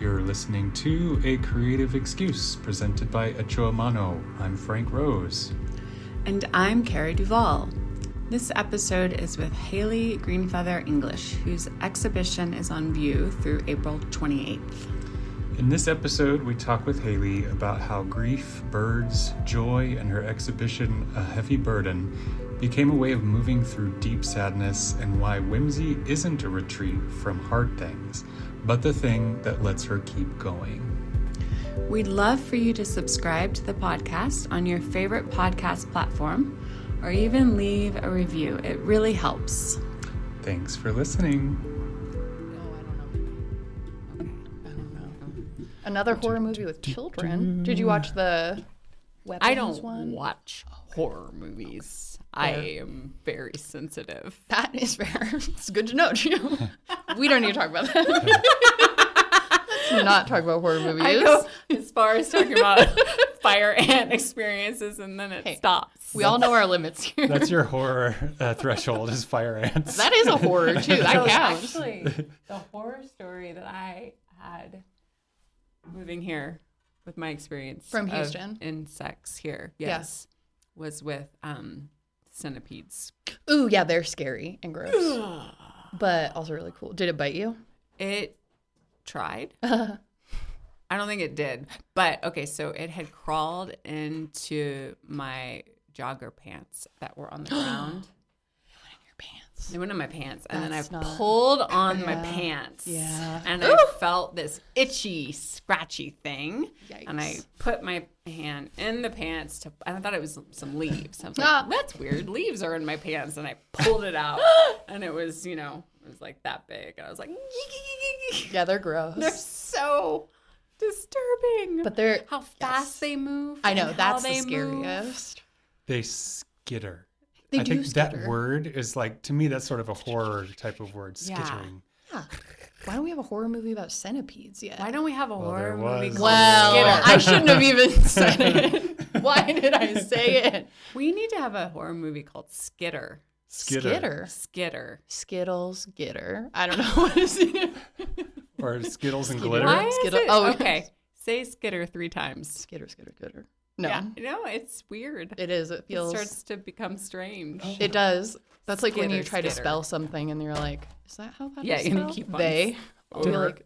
You're listening to A Creative Excuse, presented by Echoamano. I'm Frank Rose. And I'm Carrie Duvall. This episode is with Haley Greenfeather English, whose exhibition is on view through April 28th. In this episode, we talk with Haley about how grief, birds, joy, and her exhibition, A Heavy Burden, became a way of moving through deep sadness, and why whimsy isn't a retreat from hard things, but the thing that lets her keep going. We'd love for you to subscribe to the podcast on your favorite podcast platform, or even leave a review. It really helps. Thanks for listening. Another horror movie with children. Did you watch the weapons I don't one? watch horror movies. I am very sensitive. That is fair. It's good to know, too. We don't need to talk about that. Let's not talk about horror movies. I go as far as talking about fire ant experiences, and then it stops. We all know our limits here. That's your horror threshold is fire ants. That is a horror, too. That counts. Actually, the horror story that I had moving here with my experience From Houston? of insects here, yes, was with centipedes. Ooh, yeah, they're scary and gross, but also really cool. Did it bite you? It tried. I don't think it did. But, okay, so it had crawled into my jogger pants that were on the ground. They went in my pants, and then I pulled on my pants, and I felt this itchy, scratchy thing, and I put my hand in the pants, and I thought it was some leaves. I was like, that's weird. Leaves are in my pants, and I pulled it out, and it was, it was like that big, and I was like, Yeah, they're gross. They're so disturbing. But they're how fast they move. I know, that's the move. scariest. They skitter. I think that word is like, to me, that's sort of a horror type of word, skittering. Yeah. Why don't we have a horror movie about centipedes yet? Why don't we have a horror movie called Well, I shouldn't have even said it. Why did I say it? We need to have a horror movie called Skitter. Skitter. Skittles, Gitter. I don't know what is it. Or Skittles and glitter. Why is Skittle. it? Oh, okay. Say Skitter 3 times. Skitter. No. Yeah. No, it's weird. It is. It feels. It starts to become strange. It does. That's like when you try to Skitter. spell something and you're like, is that how that is Yeah, and you spelled? keep on They.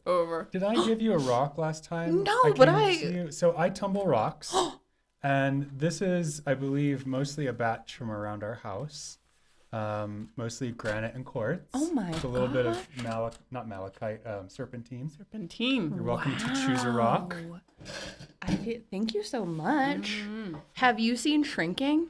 over. Did I give you a rock last time? No, but So I tumble rocks. And this is, I believe, mostly a batch from around our house. Mostly granite and quartz. Oh my With a little bit of malachite, serpentine. Serpentine. You're welcome to choose a rock. Thank you so much. Have you seen Shrinking?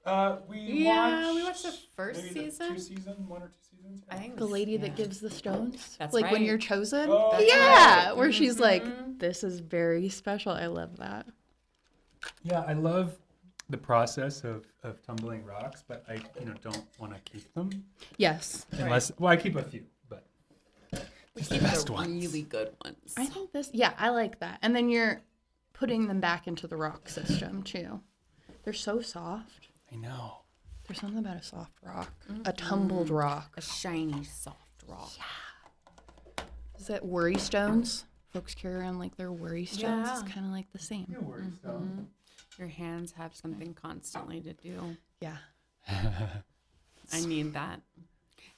We watched the first maybe season. 1 or 2 seasons. I think The lady that gives the stones? That's like when right. you're chosen? Oh, yeah. Where she's like, this is very special. I love that. Yeah, I love the process of tumbling rocks, but I don't want to keep them. Yes. Unless, well, I keep a few, but just the best ones. Really good ones. I think I like that. And then you're putting them back into the rock system too. They're so soft. I know. There's something about a soft rock, a tumbled rock. A shiny, soft rock. Yeah. Is that worry stones? Folks carry around like their worry stones. Yeah. It's kind of like the same. No worries, though. Your hands have something constantly to do. Yeah. I need that.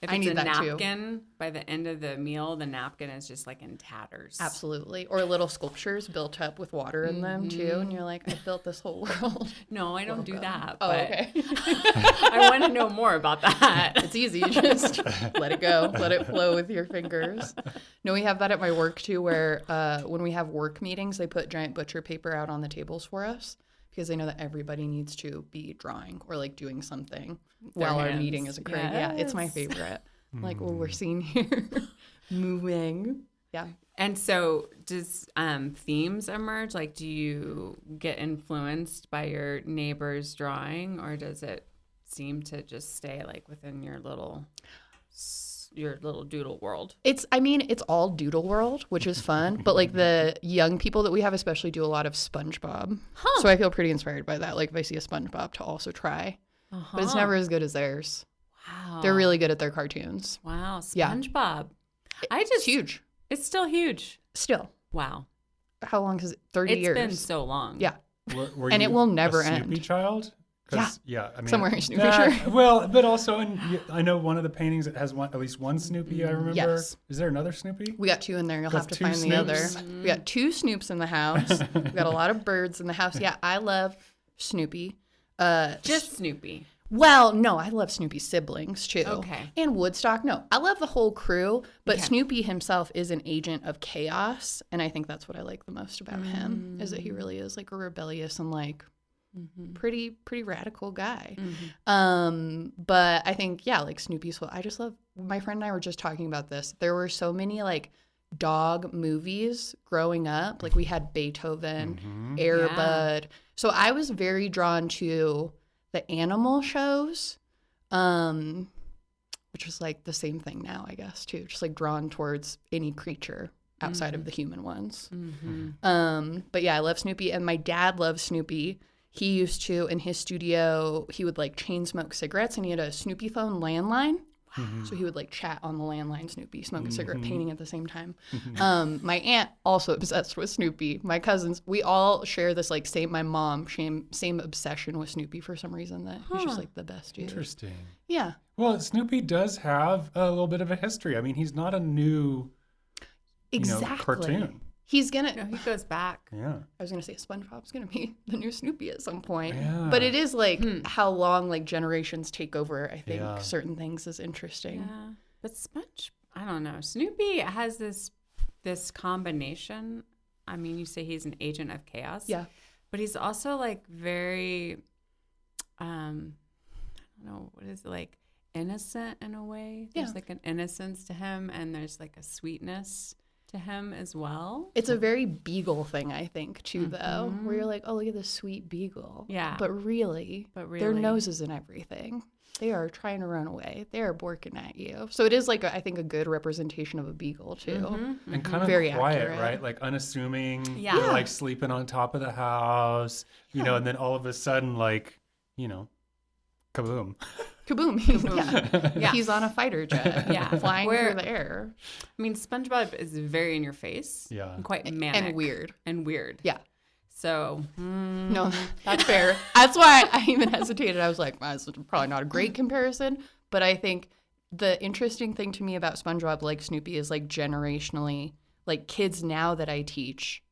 If I it's need a that too. napkin, by the end of the meal, the napkin is just like in tatters. Absolutely. Or little sculptures built up with water in them too. And you're like, I built this whole world. No, I don't do that. Oh, but okay. I want to know more about that. It's easy. You just let it go. Let it flow with your fingers. No, we have that at my work too, where when we have work meetings, they put giant butcher paper out on the tables for us because they know that everybody needs to be drawing or like doing something while our meeting is occurring. Yes. Yeah, it's my favorite. Like what we're seeing here, moving. Yeah. And so does themes emerge? Like, do you get influenced by your neighbor's drawing, or does it seem to just stay like within your little doodle world? It's all doodle world, which is fun. But like the young people that we have especially do a lot of SpongeBob. So I feel pretty inspired by that. Like if I see a SpongeBob to also try, but it's never as good as theirs. Wow. They're really good at their cartoons. Wow. Yeah. SpongeBob. It's huge. It's still huge. Still. Wow. How long is it? 30 It's years. been so long. Yeah. Were And you it will never a Snoopy end. child? Yeah. I mean, Somewhere in Snoopy, that- sure. Well, but also, I know one of the paintings that has at least one Snoopy. I remember. Yes. Is there another Snoopy? We got 2 in there. You'll have to two find the other. Snoops? We got 2 Snoops in the house. We got a lot of birds in the house. Yeah, I love Snoopy. Just Snoopy. Well, no, I love Snoopy's siblings too. Okay. And Woodstock. No, I love the whole crew, but Okay. Snoopy himself is an agent of chaos. And I think that's what I like the most about him, is that he really is like a rebellious and like pretty radical guy. But I think, yeah, like Snoopy's I just love, my friend and I were just talking about this. There were so many like dog movies growing up. Like we had Beethoven, Air Yeah. Bud. So I was very drawn to the animal shows, which was like the same thing now, I guess, too. Just like drawn towards any creature outside of the human ones. But yeah, I love Snoopy, and my dad loves Snoopy. He used to, in his studio, he would like chain smoke cigarettes, and he had a Snoopy phone landline. So he would like chat on the landline, Snoopy, smoke a cigarette, painting at the same time. My aunt also obsessed with Snoopy. My cousins, we all share this like my mom, same obsession with Snoopy for some reason, that he's just like the best dude. Interesting. Yeah. Well, Snoopy does have a little bit of a history. I mean, he's not a new, Exactly. cartoon. He's gonna. No, he goes back. Yeah. I was gonna say SpongeBob's gonna be the new Snoopy at some point. Yeah. But it is like how long like generations take over. I think Yeah. certain things is interesting. Yeah. But I don't know. Snoopy has this combination. I mean, you say he's an agent of chaos. Yeah. But he's also like very, I don't know, what is it, like innocent in a way? There's Yeah. like an innocence to him, and there's like a sweetness to him as well. It's a very beagle thing, I think, too, though, where you're like, oh, look at this sweet beagle. Yeah. But really, their really- noses and everything, they are trying to run away. They are borking at you. So it is like, I think, a good representation of a beagle, too. And kind of Very quiet, accurate. right? Like unassuming. Yeah. You're, Yeah. like sleeping on top of the house, and then all of a sudden, like, kaboom. Kaboom. Yeah. He's on a fighter jet. Yeah. Flying Where- through the air. I mean, SpongeBob is very in your face. Yeah. And quite manic. And weird. And weird. Yeah. So, No, that's fair. That's why I even hesitated. I was like, this is probably not a great comparison. But I think the interesting thing to me about SpongeBob, like Snoopy, is like generationally, like kids now that I teach,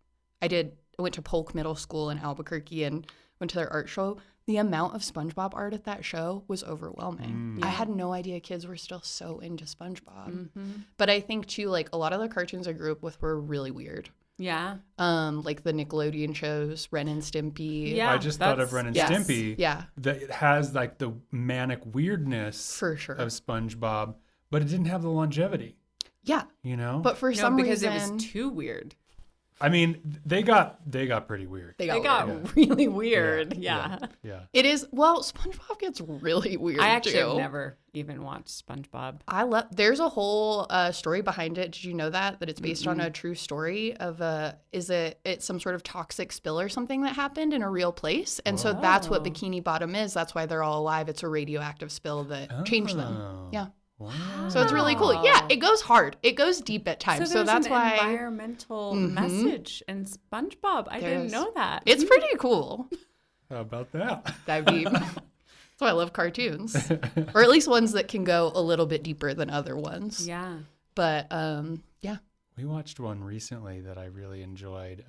I went to Polk Middle School in Albuquerque and went to their art show. The amount of SpongeBob art at that show was overwhelming. I had no idea kids were still so into SpongeBob. But I think too, like a lot of the cartoons I grew up with were really weird. yeah. Like the Nickelodeon shows, Ren and Stimpy. Yeah. I just thought of Ren and Yes. Stimpy. Yeah. That it has like the manic weirdness For sure. of SpongeBob, but it didn't have the longevity, Yeah. But But for No, some because reason, it was too weird. I mean, they got pretty weird. they It got, got weird. really weird. Yeah. Yeah. It is, well, SpongeBob gets really weird I actually too. have never even watched SpongeBob. There's a whole story behind it. Did you know that it's based on a true story of it's some sort of toxic spill or something that happened in a real place, and so that's what Bikini Bottom is. That's why they're all alive. It's a radioactive spill that changed them. Oh. Yeah. Wow. So it's really cool. Yeah, it goes hard. It goes deep at times. So there's that's an why environmental message in SpongeBob. I didn't There's- know that. it's pretty cool. How about that? Dive deep. That's why I love cartoons, or at least ones that can go a little bit deeper than other ones. Yeah. But yeah. We watched one recently that I really enjoyed.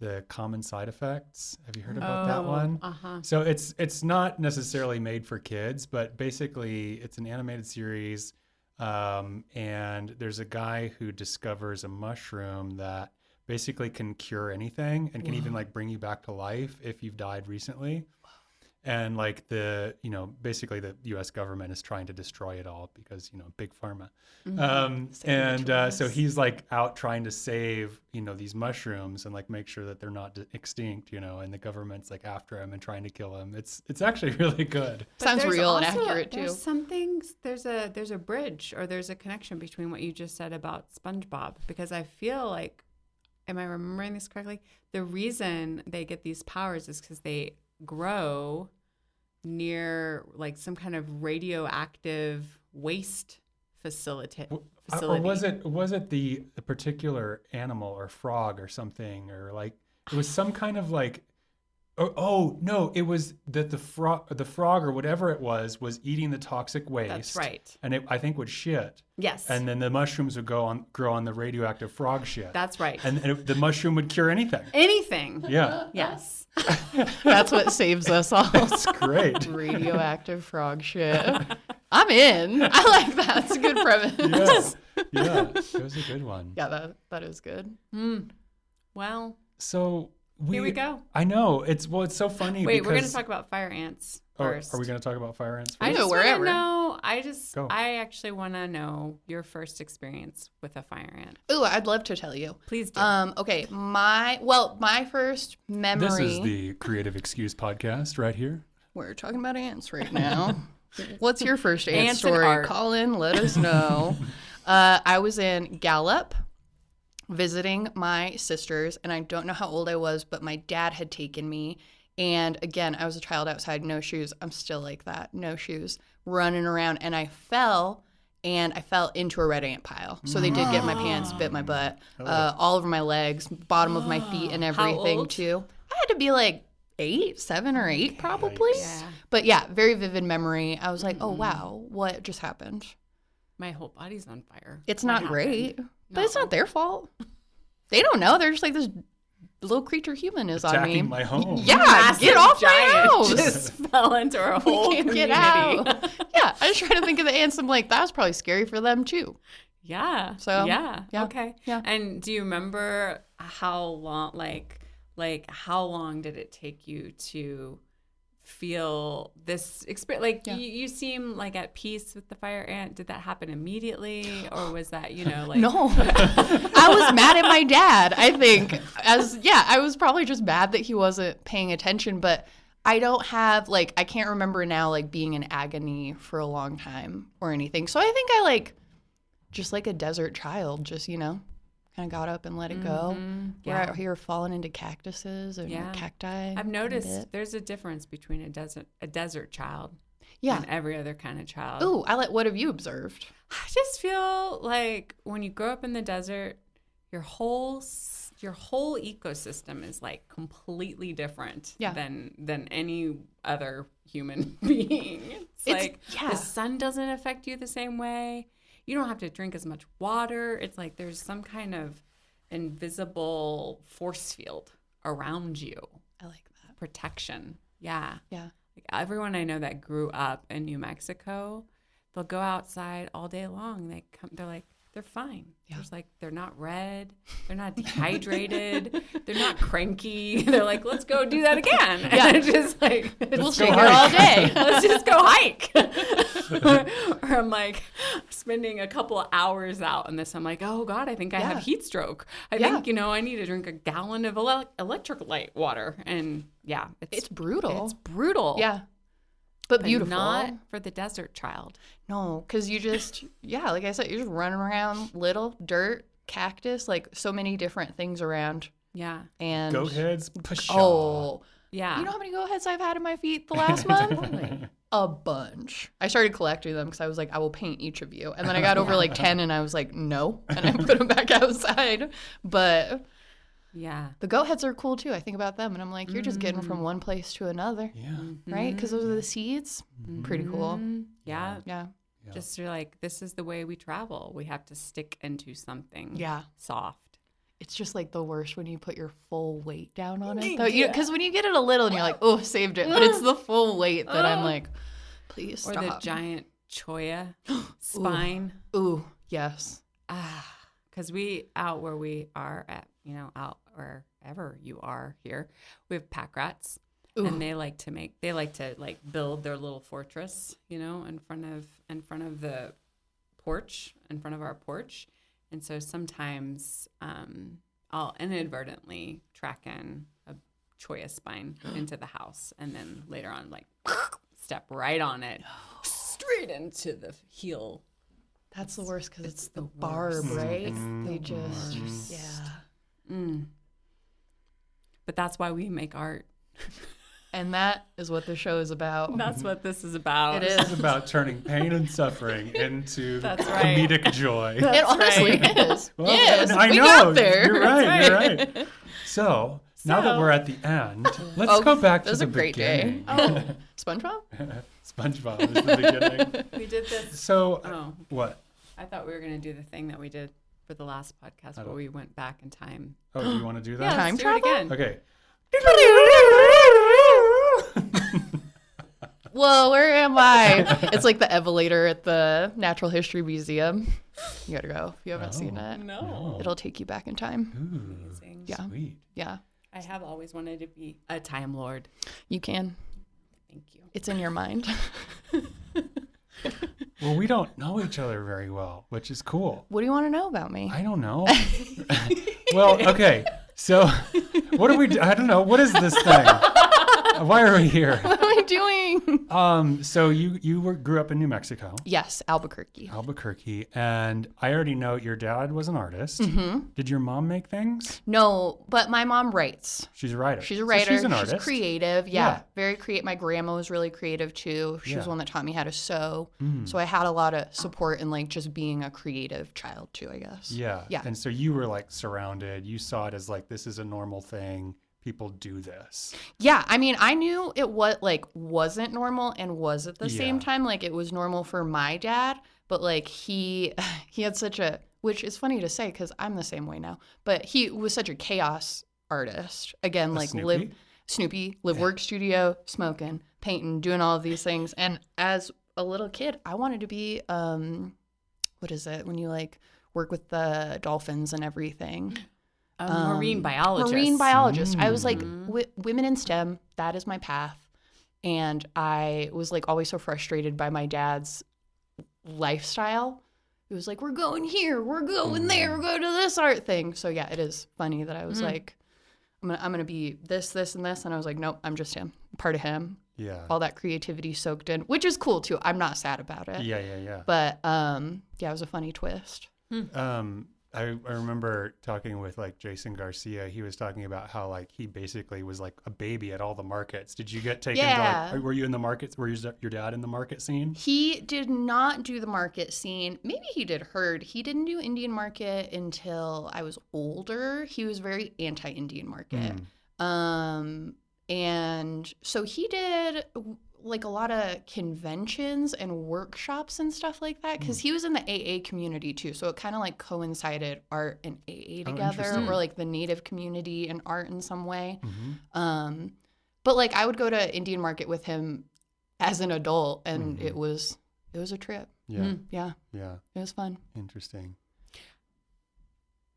The Common Side Effects. Have you heard about that one? Uh-huh. So it's not necessarily made for kids, but basically it's an animated series, and there's a guy who discovers a mushroom that basically can cure anything and can even like bring you back to life if you've died recently. And like basically the U.S. government is trying to destroy it all because, big pharma. So he's like out trying to save, these mushrooms and like make sure that they're not extinct, and the government's like after him and trying to kill him. It's actually really good. But Sounds there's real and also- accurate too. There's some things. There's a bridge, or there's a connection between what you just said about SpongeBob, because I feel like, am I remembering this correctly? The reason they get these powers is because they grow near like some kind of radioactive waste facility. Or was it the particular animal or frog or something, or like it was some kind of like no, it was that the frog or whatever it was eating the toxic waste. That's right. And it, I think, would shit. Yes. And then the mushrooms would grow on the radioactive frog shit. That's right. And the mushroom would cure anything. Anything. Yeah. Yes. That's what saves us all. That's great. Radioactive frog shit. I'm in. I like that. It's a good premise. Yeah, it was a good one. Yeah, that is good. Well, So here we go. I know it's so funny. Wait, because, we're going to talk about fire ants first. Are we going to talk about fire ants first? I just wherever. want to know. Go. I actually want to know your first experience with a fire ant. Ooh, I'd love to tell you. Please do. Okay, my first memory. This is the Creative Excuse podcast right here. We're talking about ants right now. What's your first ant Ants and story? art. Call in, let us know. I was in Gallup visiting my sisters, and I don't know how old I was, but my dad had taken me. And again, I was a child outside, no shoes. I'm still like that, no shoes, running around. And I fell into a red ant pile. So they did get my pants, bit my butt, all over my legs, bottom of my feet, and everything old? too. I had to be like 7 or 8 probably. Yeah. But yeah, very vivid memory. I was like, oh wow, what just happened? My whole body's on fire. It's What not happened? great, but it's No. not their fault. They don't know. They're just like, this little creature human is on me. Attacking my home. Yeah, Massive get off my giant house. Just fell into our whole Can't community. get out. Yeah, I was trying to think of the ants. I'm like, that was probably scary for them too. Yeah. So, yeah. yeah, Okay. yeah. And do you remember how long, like how long did it take you to feel this experience? Like you seem like at peace with the fire ant. Did that happen immediately, or was that like No, I was mad at my dad. I think I was probably just mad that he wasn't paying attention. But I don't have I can't remember now being in agony for a long time or anything. So I think I just like a desert child, just kind of got up and let it go. We're out here falling into cactuses and cacti. I've noticed there's a difference between a desert child and every other kind of child. Ooh, what have you observed? I just feel like when you grow up in the desert, your whole ecosystem is completely different than any other human being. It's the sun doesn't affect you the same way. You don't have to drink as much water. It's like there's some kind of invisible force field around you. I like that. Protection. Yeah. Yeah. Everyone I know that grew up in New Mexico, they'll go outside all day long. They're fine. Yeah. They're not red. They're not dehydrated. They're not cranky. They're like, let's go do that again. Yeah. And just we'll stay here all day. Let's just go hike. Or I'm spending a couple of hours out on this. I'm like, oh God, I think I have heat stroke. I think, I need to drink a gallon of electrolyte water. And it's brutal. It's brutal. Yeah. But But beautiful. not for the desert child. No, because you just, like I said, you're just running around, little dirt, cactus, so many different things around. Yeah. And Goat heads. Pshaw. Oh, Yeah. you know how many goat heads I've had in my feet the last month? A bunch. I started collecting them because I was like, I will paint each of you. And then I got over 10 and I was like, no. And I put them back outside. But yeah. the goat heads are cool too. I think about them and I'm like, you're just getting from one place to another. Yeah. Right? Because those are the seeds. Pretty cool. Yeah. Yeah. Just you're this is the way we travel. We have to stick into something soft. It's just the worst when you put your full weight down on it. Because when you get it a little and you're like, oh, saved it. But it's the full weight that I'm like, please stop. Or the giant choya spine. Ooh, yes. Because out where we are at, out wherever you are here, we have pack rats. Ooh. And they like to build their little fortress, in front of the porch, in front of our porch. And so sometimes I'll inadvertently track in a choya spine into the house, and then later on, step right on it, straight into the heel. That's the worst because it's the barb, right? They just, But that's why we make art. And that is what the show is about. That's what this is about. It It's is. about turning pain and suffering into That's right. comedic joy. It honestly is. Well, yes, I we know. got there. You're right. You're right. right. So now that So- we're at the end, let's go back that to was the a great day. beginning. Oh, SpongeBob? SpongeBob is the beginning. we did this. So Oh, what? I thought we were going to do the thing that we did for the last podcast I where don't- we went back in time. Oh, do you want to do Yeah, that? Time let's do it travel? again. Okay. Whoa, where am I? It's like the Evelator at the Natural History Museum. You gotta go if you haven't seen it. No. It'll take you back in time. Ooh, Amazing. Yeah. sweet. Yeah, I have always wanted to be a Time Lord. you can. Thank you. It's in your mind. Well, we don't know each other very well, which is cool. What do you want to know about me? I don't know. Well, okay. So, what are we? I don't know. What is this thing? Why are we here? What am I doing? So you grew up in New Mexico, Yes, Albuquerque. Albuquerque, and I already know your dad was an artist. Mm-hmm. Did your mom make things? No, but my mom writes. She's a writer. She's a So writer. she's an artist. Creative. Yeah, Yeah. very creative. My grandma was really creative too. She was Yeah. one that taught me how to sew. Mm. So I had a lot of support in like just being a creative child too, I guess. Yeah. Yeah. And so you were like surrounded. You saw it as like this is a normal thing. People do this. Yeah, I mean, I knew it wasn't normal and was at the same Yeah. time. Like it was normal for my dad, but like he had such a, which is funny to say because I'm the same way now. But he was such a chaos artist. Again, like Snoopy? live work studio, smoking, painting, doing all of these things. And as a little kid, I wanted to be what is it when you like work with the dolphins and everything? A marine biologist. Marine biologist. I was like, Mm. women in STEM, that is my path. And I was like always so frustrated by my dad's lifestyle. It was like, we're going here, we're going there, we're going to this art thing. So yeah, it is funny that I was like, I'm gonna be this, this, and this. And I was like, nope, I'm just him, part of him. Yeah. All that creativity soaked in, which is cool too. I'm not sad about it. Yeah. But yeah, it was a funny twist. I remember talking with like Jason Garcia. He was talking about how like he basically was like a baby at all the markets. Did you get taken Yeah. to like, were you in the markets? Were your dad in the market scene? He did not do the market scene. Maybe he did herd. He didn't do Indian market until I was older. He was very anti-Indian market. And so he did like a lot of conventions and workshops and stuff like that because he was in the AA community too. So it kind of like coincided art and AA together, interesting. or like the Native community and art in some way. But like I would go to Indian market with him as an adult, and it was a trip. Yeah. Yeah, Yeah. it was fun. Interesting.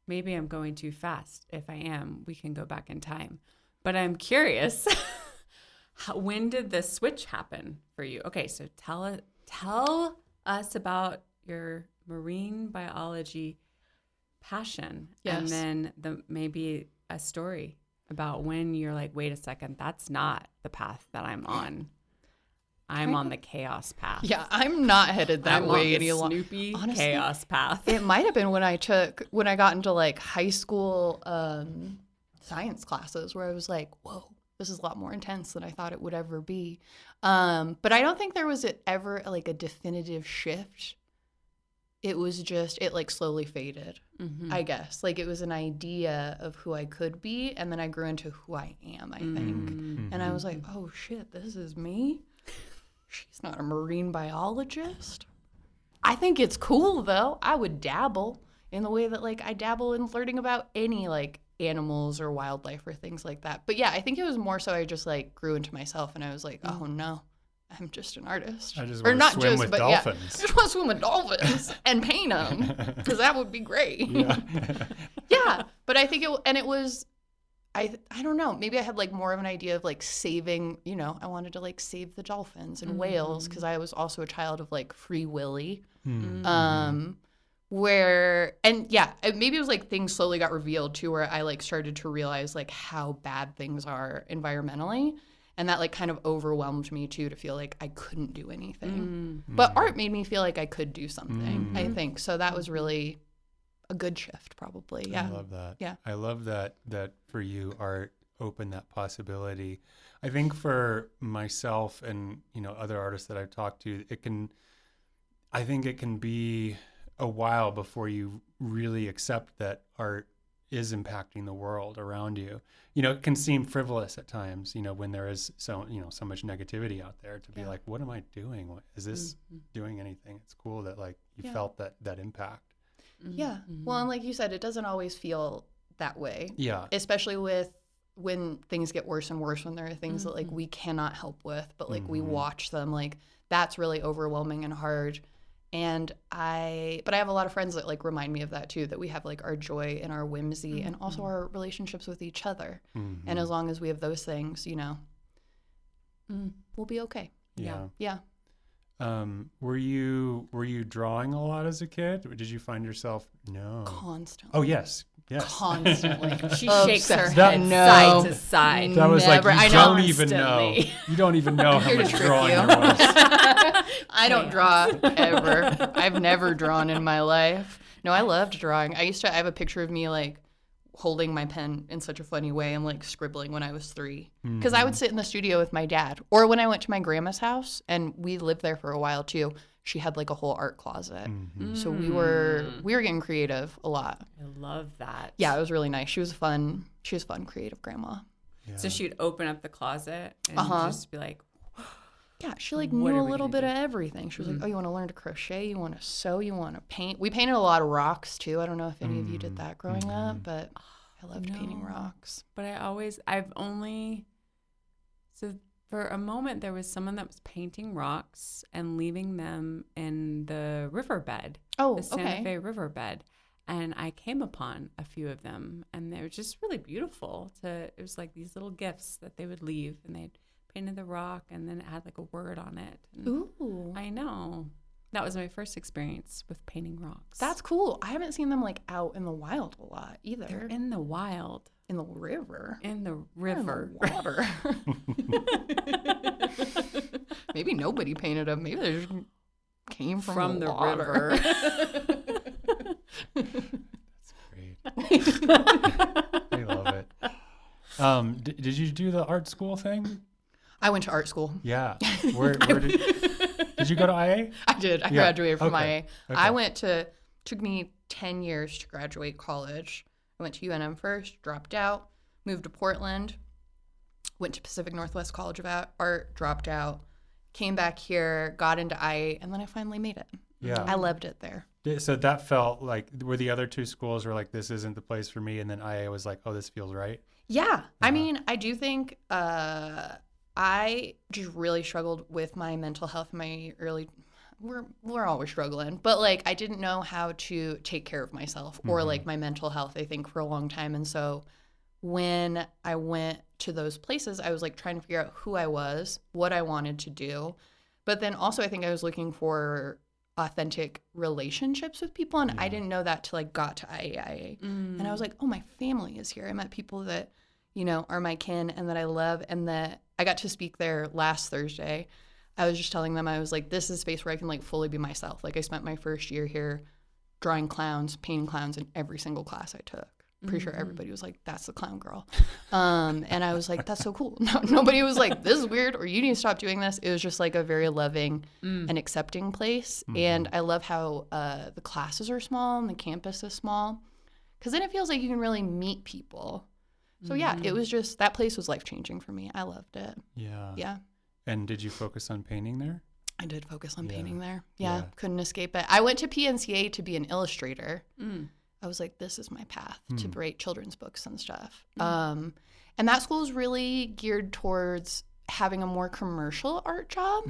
Maybe I'm going too fast. If I am, we can go back in time. But I'm curious, when did the switch happen for you? Okay, so tell us about your marine biology passion, and Yes. then maybe a story about when you're like, wait a second, that's not the path that I'm on. I'm on the chaos path. Yeah, I'm not headed that I'm way on the any longer. Snoopy Honestly, chaos path. It might have been when I got into like high school science classes where I was like, whoa, this is a lot more intense than I thought it would ever be. But I don't think there was ever like a definitive shift. It was just, it like slowly faded, I guess. Like it was an idea of who I could be, and then I grew into who I am, I think. And I was like, oh shit, this is me? She's not a marine biologist. I think it's cool though. I would dabble in the way that like I dabble in learning about any like animals or wildlife or things like that. But yeah, I think it was more so I just like grew into myself and I was like, oh no, I'm just an artist. I just or want to not swim just, with but dolphins. yeah, I just want to swim with dolphins and paint them because that would be great. Yeah. Yeah, but I think it was. I don't know. Maybe I had like more of an idea of like saving, I wanted to like save the dolphins and whales because I was also a child of like Free Willy. Maybe it was like things slowly got revealed too, where I like started to realize like how bad things are environmentally. And that like kind of overwhelmed me too, to feel like I couldn't do anything. But art made me feel like I could do something, I think. So that was really a good shift probably. Yeah. I love that. Yeah. I love that for you, art open that possibility. I think for myself and, other artists that I've talked to, I think it can be a while before you really accept that art is impacting the world around you. It can seem frivolous at times, when there is so much negativity out there, to be like, what am I doing? Is this doing anything? It's cool that like you felt that impact. Yeah. Well, and like you said, it doesn't always feel that way. Yeah. Especially when things get worse and worse, when there are things that like we cannot help with, but like we watch them, like that's really overwhelming and hard. But I have a lot of friends that like remind me of that too, that we have like our joy and our whimsy and also our relationships with each other. And as long as we have those things, we'll be okay. Yeah. Yeah. Were you drawing a lot as a kid? Or did you find yourself? No. Constantly. Oh, yes. Constantly. She shakes her Obsessed. head No. side to side. That was Never. like, I you know. don't even know. You don't even know how Here to much trick drawing you. there was. I don't draw ever. I've never drawn in my life. No, I loved drawing. I have a picture of me like holding my pen in such a funny way and like scribbling when I was 3. Because I would sit in the studio with my dad. Or when I went to my grandma's house, and we lived there for a while too, she had like a whole art closet. So we were getting creative a lot. I love that. Yeah, it was really nice. She was a fun, creative grandma. Yeah. So she'd open up the closet and just be like, Yeah, she like What knew are a we little gonna bit do? of everything. She was like, oh, you want to learn to crochet? You want to sew? You want to paint? We painted a lot of rocks too. I don't know if any of you did that growing up, but I loved painting rocks. but so for a moment there was someone that was painting rocks and leaving them in the riverbed, Oh, the Santa okay. Fe riverbed. And I came upon a few of them, and they were just really beautiful. It was like these little gifts that they would leave, and they'd painted the rock and then it had like a word on it. And Ooh. I know. That was my first experience with painting rocks. That's cool. I haven't seen them like out in the wild a lot either. They're in the wild. In the river. In the They're in the river. water. Maybe nobody painted them. Maybe they just came from the water. river. That's great. I love it. Did you do the art school thing? I went to art school. Yeah. Where did you go to IA? I did. I Yeah. graduated from Okay. IA. Okay. Took me 10 years to graduate college. I went to UNM first, dropped out, moved to Portland, went to Pacific Northwest College of Art, dropped out, came back here, got into IA, and then I finally made it. Yeah. I loved it there. So that felt like, were the other two schools were like, this isn't the place for me, and then IA was like, oh, this feels right? Yeah. I mean, I do think I just really struggled with my mental health in my early. We're always struggling, but like I didn't know how to take care of myself or like my mental health, I think, for a long time. And so when I went to those places, I was like trying to figure out who I was, what I wanted to do. But then also I think I was looking for authentic relationships with people, and I didn't know that till I got to IAIA. And I was like, oh, my family is here. I met people that, are my kin and that I love, and that I got to speak there last Thursday. I was just telling them, I was like, this is a space where I can like fully be myself. Like I spent my first year here drawing clowns, painting clowns in every single class I took. Pretty sure everybody was like, that's the clown girl. And I was like, that's so cool. Nobody was like, this is weird, or you need to stop doing this. It was just like a very loving and accepting place. And I love how the classes are small and the campus is small, because then it feels like you can really meet people. So yeah, it was just, that place was life-changing for me. I loved it. Yeah. Yeah. And did you focus on painting there? I did focus on Yeah. painting there. Yeah, Yeah. couldn't escape it. I went to PNCA to be an illustrator. I was like, this is my path to write children's books and stuff. And that school is really geared towards having a more commercial art job.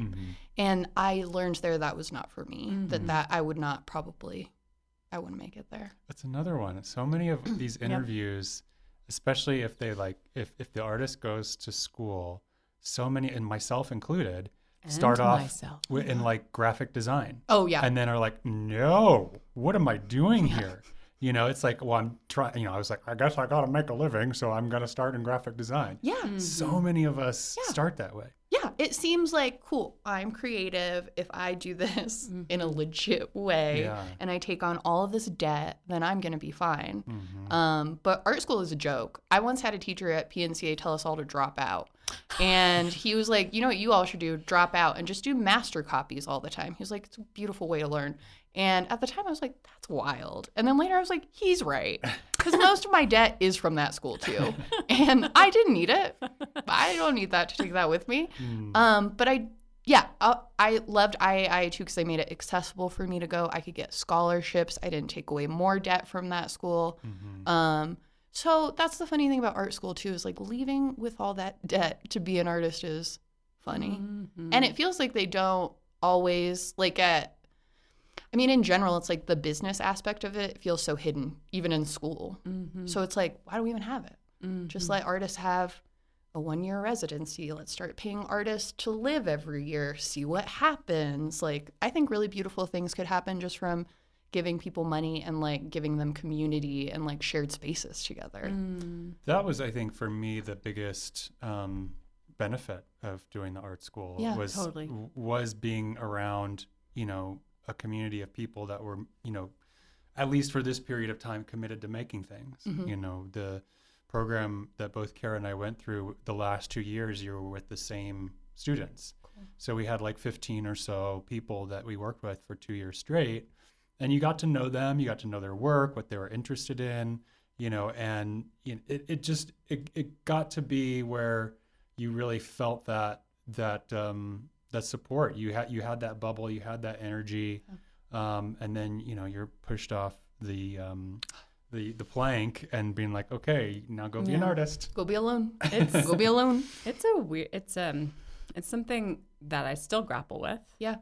And I learned there that was not for me, that I would not I wouldn't make it there. That's another one. So many of these interviews, especially if they if the artist goes to school, so many, and myself included, start off in like graphic design. Oh, yeah. And then are like, no, what am I doing here? It's like, well, I'm trying, I was like, I guess I got to make a living, so I'm going to start in graphic design. Yeah. So many of us start that way. Yeah. yeah, it seems like, cool, I'm creative. If I do this in a legit way and I take on all of this debt, then I'm going to be fine. But art school is a joke. I once had a teacher at PNCA tell us all to drop out. And he was like, you know what you all should do? Drop out and just do master copies all the time. He was like, it's a beautiful way to learn. And at the time, I was like, that's wild. And then later, I was like, he's right. Because most of my debt is from that school, too. And I didn't need it. I don't need that to take that with me. But I loved IAI, too, because they made it accessible for me to go. I could get scholarships. I didn't take away more debt from that school. So that's the funny thing about art school, too, is like leaving with all that debt to be an artist is funny. And it feels like they don't always, like in general, it's like the business aspect of it feels so hidden, even in school. So it's like, why do we even have it? Just let artists have a 1-year residency. Let's start paying artists to live every year, see what happens. Like, I think really beautiful things could happen just from giving people money and like giving them community and like shared spaces together. That was, I think, for me, the biggest benefit of doing the art school was being around, a community of people that were, at least for this period of time, committed to making things. The program that both Kara and I went through, the last 2 years, you were with the same students. So we had like 15 or so people that we worked with for 2 years straight. And you got to know them, you got to know their work, what they were interested in, and it got to be where you really felt that support. You had that bubble, you had that energy, and then you're pushed off the plank and being like, okay, now go be an artist. Go be alone. Go be alone. It's something that I still grapple with. Yeah.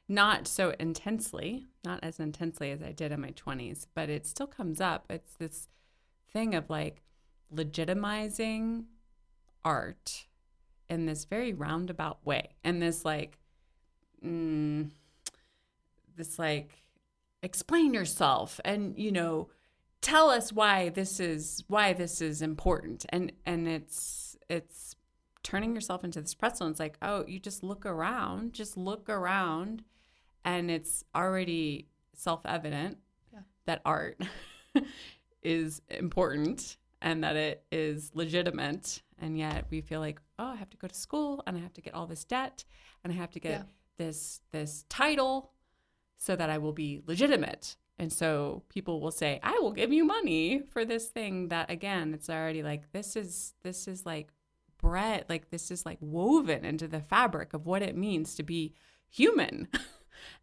Not so intensely, not as intensely as I did in my 20s, but it still comes up. It's this thing of like legitimizing art in this very roundabout way, and this explain yourself and tell us why this is important, and it's turning yourself into this pretzel. And it's like, oh, you just look around, and it's already self-evident that art is important and that it is legitimate. And yet we feel like, oh, I have to go to school and I have to get all this debt and I have to get this title so that I will be legitimate. And so people will say, I will give you money for this thing that, again, it's already like, this is like bread, like this is like woven into the fabric of what it means to be human.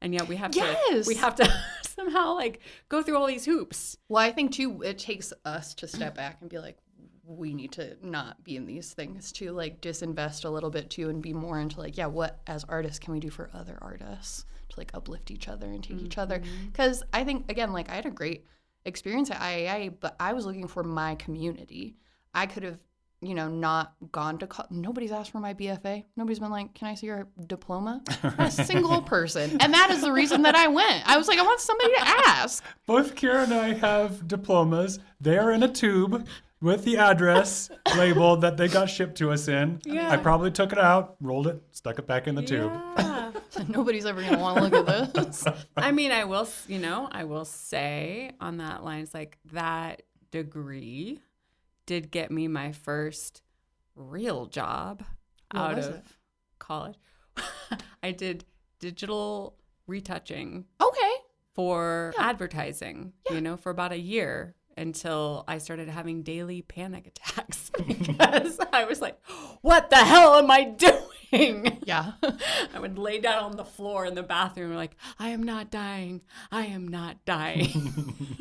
And yet we have to somehow like go through all these hoops. Well, I think too, it takes us to step back and be like, we need to not be in these things, to like disinvest a little bit too and be more into like, what as artists can we do for other artists to like uplift each other and take each other. Because I think, again, like I had a great experience at IAI, but I was looking for my community. I could have, not gone to nobody's asked for my BFA. Nobody's been like, can I see your diploma? Not a single person. And that is the reason that I went. I was like, I want somebody to ask. Both Kara and I have diplomas. They are in a tube with the address labeled that they got shipped to us in. Yeah. I probably took it out, rolled it, stuck it back in the tube. Nobody's ever going to want to look at this. I mean, I will say on that line, it's like that degree did get me my first real job out of college. I did digital retouching. Okay. For advertising, for about a year, until I started having daily panic attacks because I was like, what the hell am I doing? Yeah. I would lay down on the floor in the bathroom like, I am not dying. I am not dying.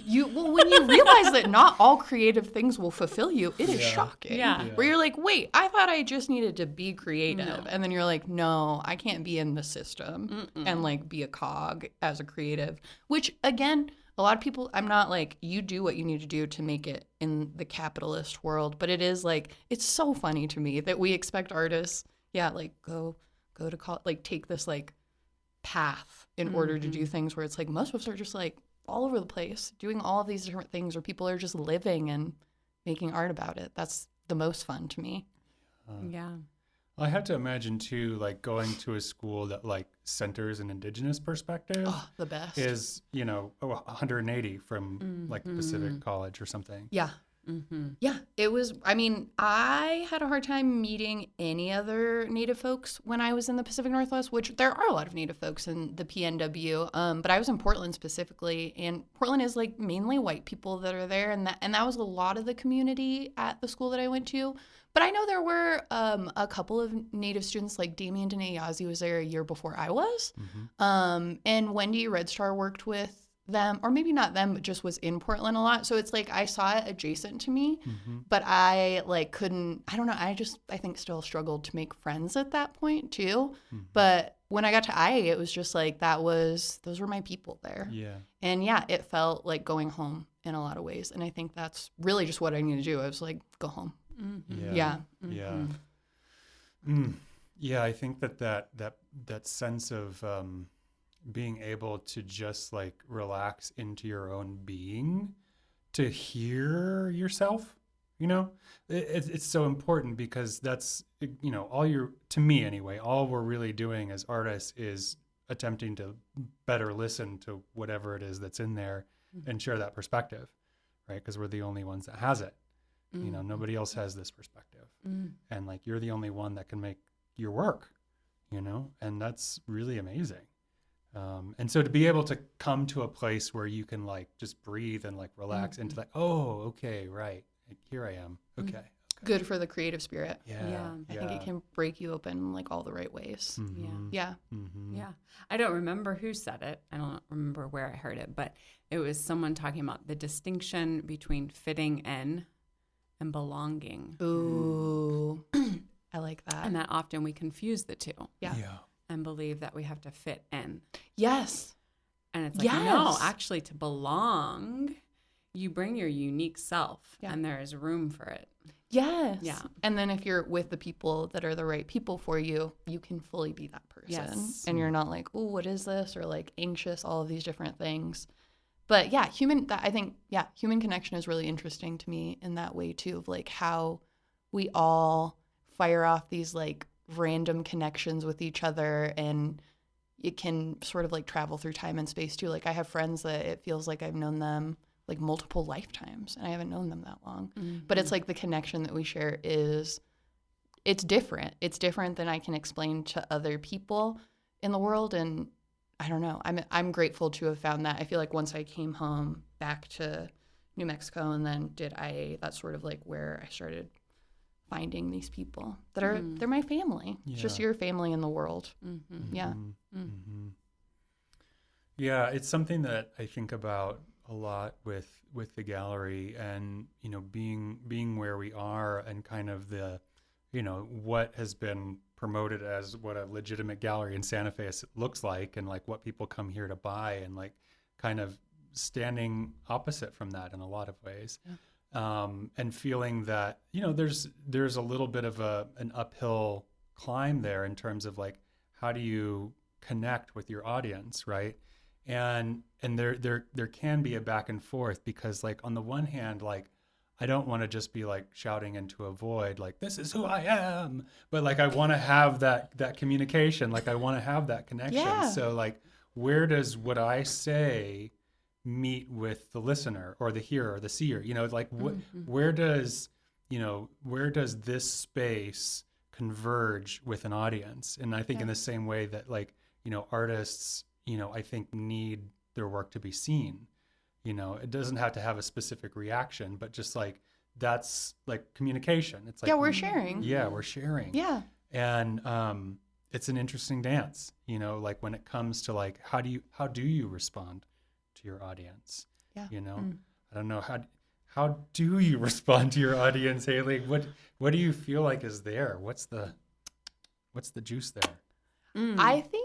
When you realize that not all creative things will fulfill you, it is shocking. Yeah. Where you're like, wait, I thought I just needed to be creative. No. And then you're like, no, I can't be in the system and like be a cog as a creative, which again, a lot of people, I'm not like, you do what you need to do to make it in the capitalist world, but it is like, it's so funny to me that we expect artists, like go to college, like take this like path in order to do things where it's like most of us are just like all over the place doing all of these different things where people are just living and making art about it. That's the most fun to me. Yeah. I have to imagine too, like going to a school that like centers an Indigenous perspective Oh, the best. is, 180 from like Pacific College or something. Yeah. Yeah, it was, I mean, I had a hard time meeting any other Native folks when I was in the Pacific Northwest, which there are a lot of Native folks in the PNW, but I was in Portland specifically, and Portland is like mainly white people that are there, and that was a lot of the community at the school that I went to. But I know there were a couple of Native students, like Damien Denayazi was there a year before I was, and Wendy Red Star worked with them, or maybe not them, but just was in Portland a lot. So it's like I saw it adjacent to me, but I like couldn't, I don't know, I think still struggled to make friends at that point too. But when I got to IA, it was just like those were my people there. Yeah. And yeah, it felt like going home in a lot of ways. And I think that's really just what I need to do. I was like, go home. Yeah. Yeah. Yeah, I think that sense of being able to just like relax into your own being, to hear yourself, it's so important, because that's, to me anyway, all we're really doing as artists is attempting to better listen to whatever it is that's in there and share that perspective, right? Because we're the only ones that has it. Nobody else has this perspective. And like, you're the only one that can make your work, and that's really amazing. And so to be able to come to a place where you can like just breathe and like relax into like, oh, okay, right, here I am. Okay. Good for the creative spirit. Yeah. I think it can break you open in like all the right ways. Yeah. Yeah. I don't remember who said it. I don't remember where I heard it, but it was someone talking about the distinction between fitting in and belonging. Ooh, I like that. And that often we confuse the two. Yeah. And believe that we have to fit in. Yes. And it's like, no, actually to belong, you bring your unique self and there is room for it. Yes. Yeah. And then if you're with the people that are the right people for you, you can fully be that person. Yes. And you're not like, oh, what is this? Or like anxious, all of these different things. But yeah, human connection is really interesting to me in that way too, of like how we all fire off these like random connections with each other, and it can sort of like travel through time and space too. Like I have friends that it feels like I've known them like multiple lifetimes and I haven't known them that long. But it's like the connection that we share it's different. It's different than I can explain to other people in the world. And I don't know, I'm grateful to have found that. I feel like once I came home back to New Mexico and then did IA, that's sort of like where I started finding these people that are they're my family. It's just your family in the world. Yeah. Yeah, it's something that I think about a lot with the gallery, and being where we are, and kind of the what has been promoted as what a legitimate gallery in Santa Fe looks like, and like what people come here to buy, and like kind of standing opposite from that in a lot of ways. And feeling that, there's a little bit of an uphill climb there in terms of like, how do you connect with your audience, right? And there can be a back and forth, because like on the one hand, like I don't want to just be like shouting into a void, like this is who I am, but like I want to have that communication, like I want to have that connection. Yeah. So like, where does what I say meet with the listener or the hearer or the seer, like where does this space converge with an audience? And I think in the same way that like, artists, I think need their work to be seen, it doesn't have to have a specific reaction, but just like, that's like communication. It's like, we're sharing. Yeah, we're sharing. Yeah. And it's an interesting dance, like when it comes to like, how do you respond to your audience? I don't know, how do you respond to your audience, Haley? What do you feel like is there? What's the juice there? I think,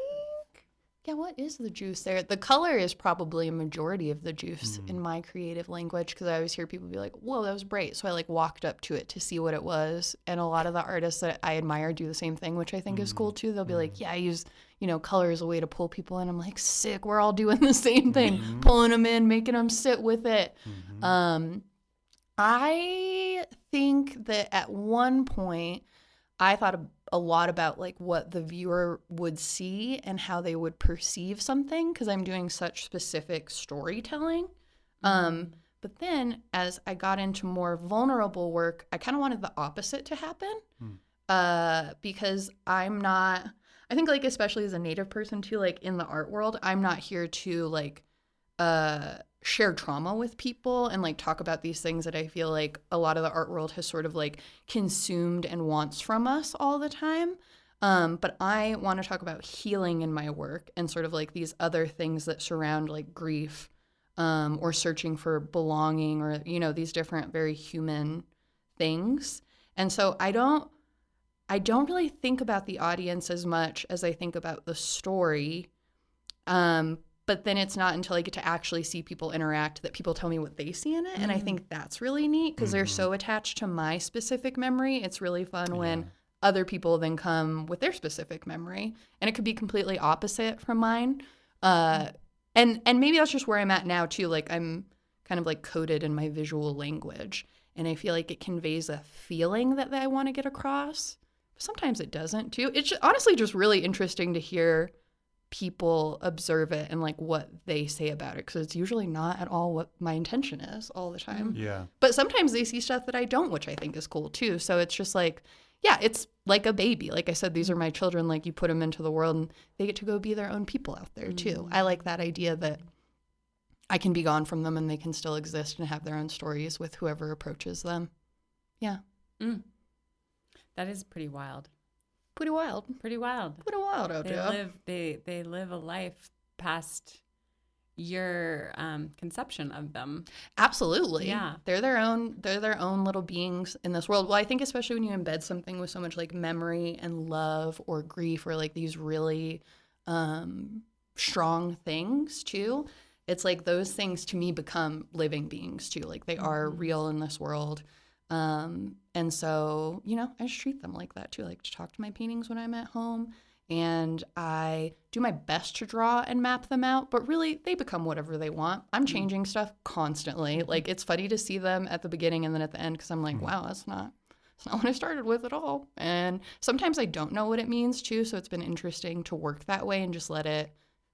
what is the juice there? The color is probably a majority of the juice in my creative language, because I always hear people be like, whoa, that was bright. So I like walked up to it to see what it was. And a lot of the artists that I admire do the same thing, which I think is cool too. They'll be like, I use, color as a way to pull people in. I'm like, sick, we're all doing the same thing, pulling them in, making them sit with it. I think that at one point I thought a lot about like what the viewer would see and how they would perceive something because I'm doing such specific storytelling. But then as I got into more vulnerable work, I kind of wanted the opposite to happen because I think like especially as a Native person too, like in the art world, I'm not here to like share trauma with people and like talk about these things that I feel like a lot of the art world has sort of like consumed and wants from us all the time. But I want to talk about healing in my work and sort of like these other things that surround like grief or searching for belonging or, you know, these different very human things. And so I don't really think about the audience as much as I think about the story. But then it's not until I get to actually see people interact that people tell me what they see in it. And I think that's really neat because they're so attached to my specific memory. It's really fun when other people then come with their specific memory. And it could be completely opposite from mine. And maybe that's just where I'm at now too. Like I'm kind of like coded in my visual language. And I feel like it conveys a feeling that I want to get across. Sometimes it doesn't too. It's honestly just really interesting to hear people observe it and like what they say about it because it's usually not at all what my intention is all the time. Yeah. But sometimes they see stuff that I don't, which I think is cool too. So it's just like, yeah, it's like a baby. Like I said, these are my children. Like you put them into the world and they get to go be their own people out there too. I like that idea that I can be gone from them and they can still exist and have their own stories with whoever approaches them. Yeah. That is pretty wild. Pretty wild. Pretty wild. Pretty wild out there. They live a life past your conception of them. Absolutely. Yeah. They're their own little beings in this world. Well, I think especially when you embed something with so much like memory and love or grief or like these really strong things too, it's like those things to me become living beings too. Like they are real in this world. And so, you know, I just treat them like that too. I like to talk to my paintings when I'm at home and I do my best to draw and map them out, but really they become whatever they want. I'm changing stuff constantly. Like it's funny to see them at the beginning and then at the end because I'm like, wow, it's not what I started with at all. And sometimes I don't know what it means too. So it's been interesting to work that way and just let it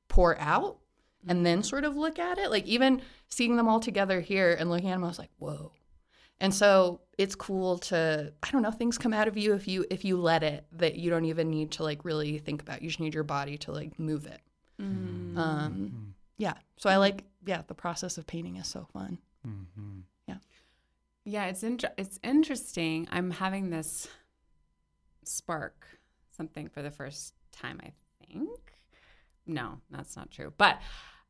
pour out and then sort of look at it. Like even seeing them all together here and looking at them, I was like, whoa. And so it's cool to, I don't know, things come out of you if you let it, that you don't even need to like really think about. You just need your body to like move it. Yeah. So I like, the process of painting is so fun. Yeah. Yeah, it's interesting. I'm having this spark something for the first time, I think. No, that's not true. But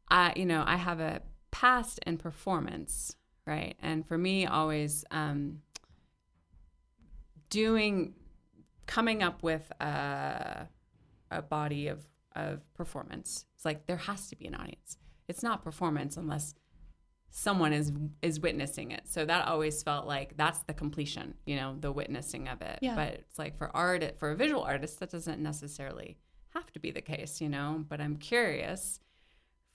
I have a past in performance. Right. And for me, always coming up with a body of performance. It's like there has to be an audience. It's not performance unless someone is witnessing it. So that always felt like that's the completion, you know, the witnessing of it. Yeah. But it's like for a visual artist, that doesn't necessarily have to be the case, you know. But I'm curious.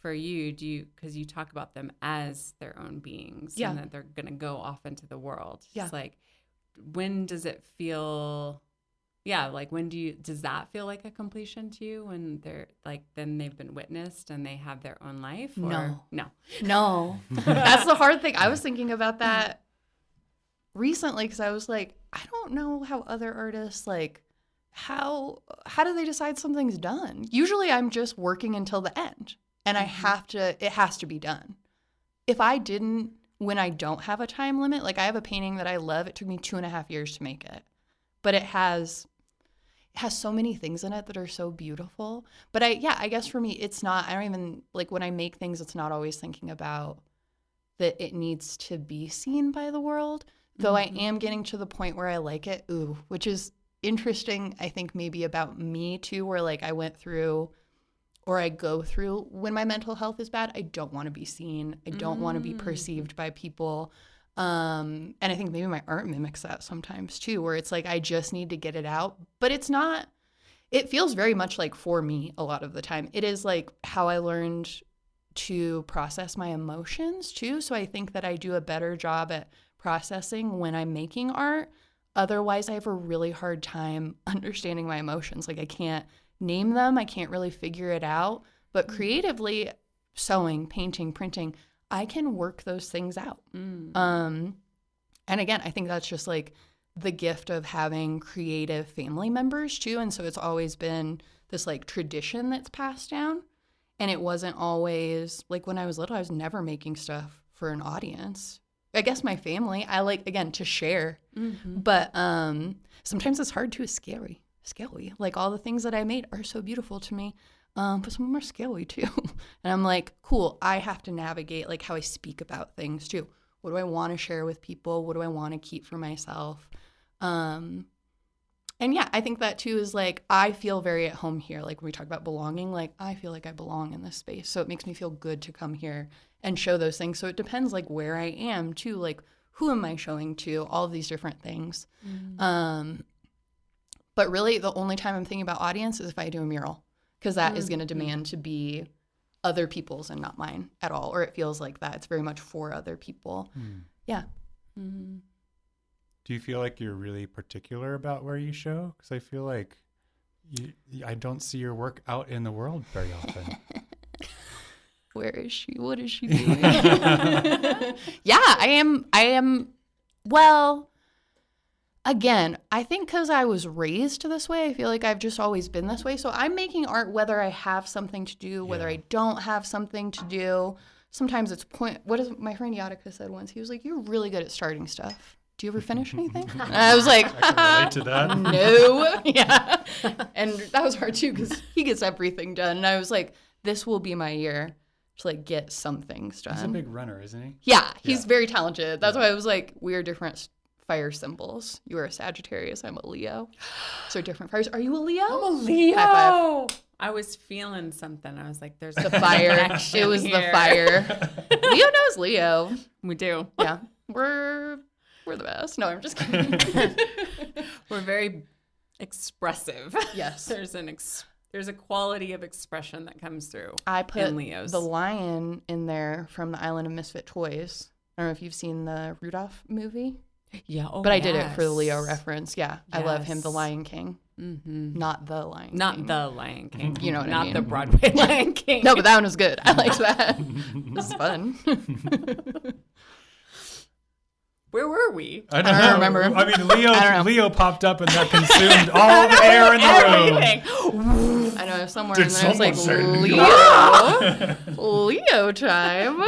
For you, because you talk about them as their own beings and that they're going to go off into the world. Yeah. It's like, when does it feel, does that feel like a completion to you when they're like, then they've been witnessed and they have their own life? Or? No. That's the hard thing. I was thinking about that recently because I was like, I don't know how other artists like, how do they decide something's done? Usually I'm just working until the end. And it has to be done. If I didn't, when I don't have a time limit, like I have a painting that I love, it took me 2.5 years to make it. But it has so many things in it that are so beautiful. But I guess for me, it's not, I don't even, like when I make things, it's not always thinking about that it needs to be seen by the world. Though I am getting to the point where I like it, which is interesting, I think maybe about me too, where like I went through or I go through when my mental health is bad. I don't want to be seen. I don't want to be perceived by people. And I think maybe my art mimics that sometimes too, where it's like I just need to get it out. But it's not, it feels very much like for me a lot of the time. It is like how I learned to process my emotions too. So I think that I do a better job at processing when I'm making art. otherwise I have a really hard time understanding my emotions. Like I can't name them. I can't really figure it out. But creatively, sewing, painting, printing, I can work those things out. And again, I think that's just like the gift of having creative family members too. And so it's always been this like tradition that's passed down. And it wasn't always like when I was little, I was never making stuff for an audience. I guess my family, I like, again, to share. But sometimes it's hard too. It's scary. Like all the things that I made are so beautiful to me. But some of them are scary too. And I'm like, cool, I have to navigate like how I speak about things too. What do I want to share with people? What do I want to keep for myself? And yeah, I think that too is like, I feel very at home here. Like when we talk about belonging, like I feel like I belong in this space. So it makes me feel good to come here and show those things. So it depends like where I am too, like who am I showing to, all of these different things. But really the only time I'm thinking about audience is if I do a mural. Because that is going to demand to be other people's and not mine at all. Or it feels like that. It's very much for other people. Yeah. Do you feel like you're really particular about where you show? Because I feel like I don't see your work out in the world very often. Where is she? What is she doing? Yeah, I am. Well, again, I think because I was raised this way, I feel like I've just always been this way. So I'm making art whether I have something to do, whether I don't have something to do. Sometimes it's what is my friend Yadika said once? He was like, "You're really good at starting stuff. Do you ever finish anything?" And I was like, I can relate to that. No. Yeah. And that was hard too because he gets everything done. And I was like, this will be my year to like get some things done. He's a big runner, isn't he? Yeah, he's very talented. That's why I was like, we are different fire symbols. You are a Sagittarius. I'm a Leo. So different fires. Are you a Leo? I'm a Leo. High five. I was feeling something. I was like, there's The fire. It was the fire. Leo knows Leo. We do. Yeah. We're the best. No, I'm just kidding. We're very expressive. Yes. There's a quality of expression that comes through. I put in Leos. the lion in there from the Island of Misfit Toys. I don't know if you've seen the Rudolph movie. Yeah. Oh, but I did it for the Leo reference. Yeah. I love him, the Yes. Lion King. Not the Lion King. Not the Lion King. You know what I mean. Not the Broadway Lion King. No, but that one was good. I liked that. It was fun. Where were we? I don't remember. I mean, Leo popped up and that consumed all the air in the room. Everything. I know, somewhere Did in there I was like, someone say Leo time.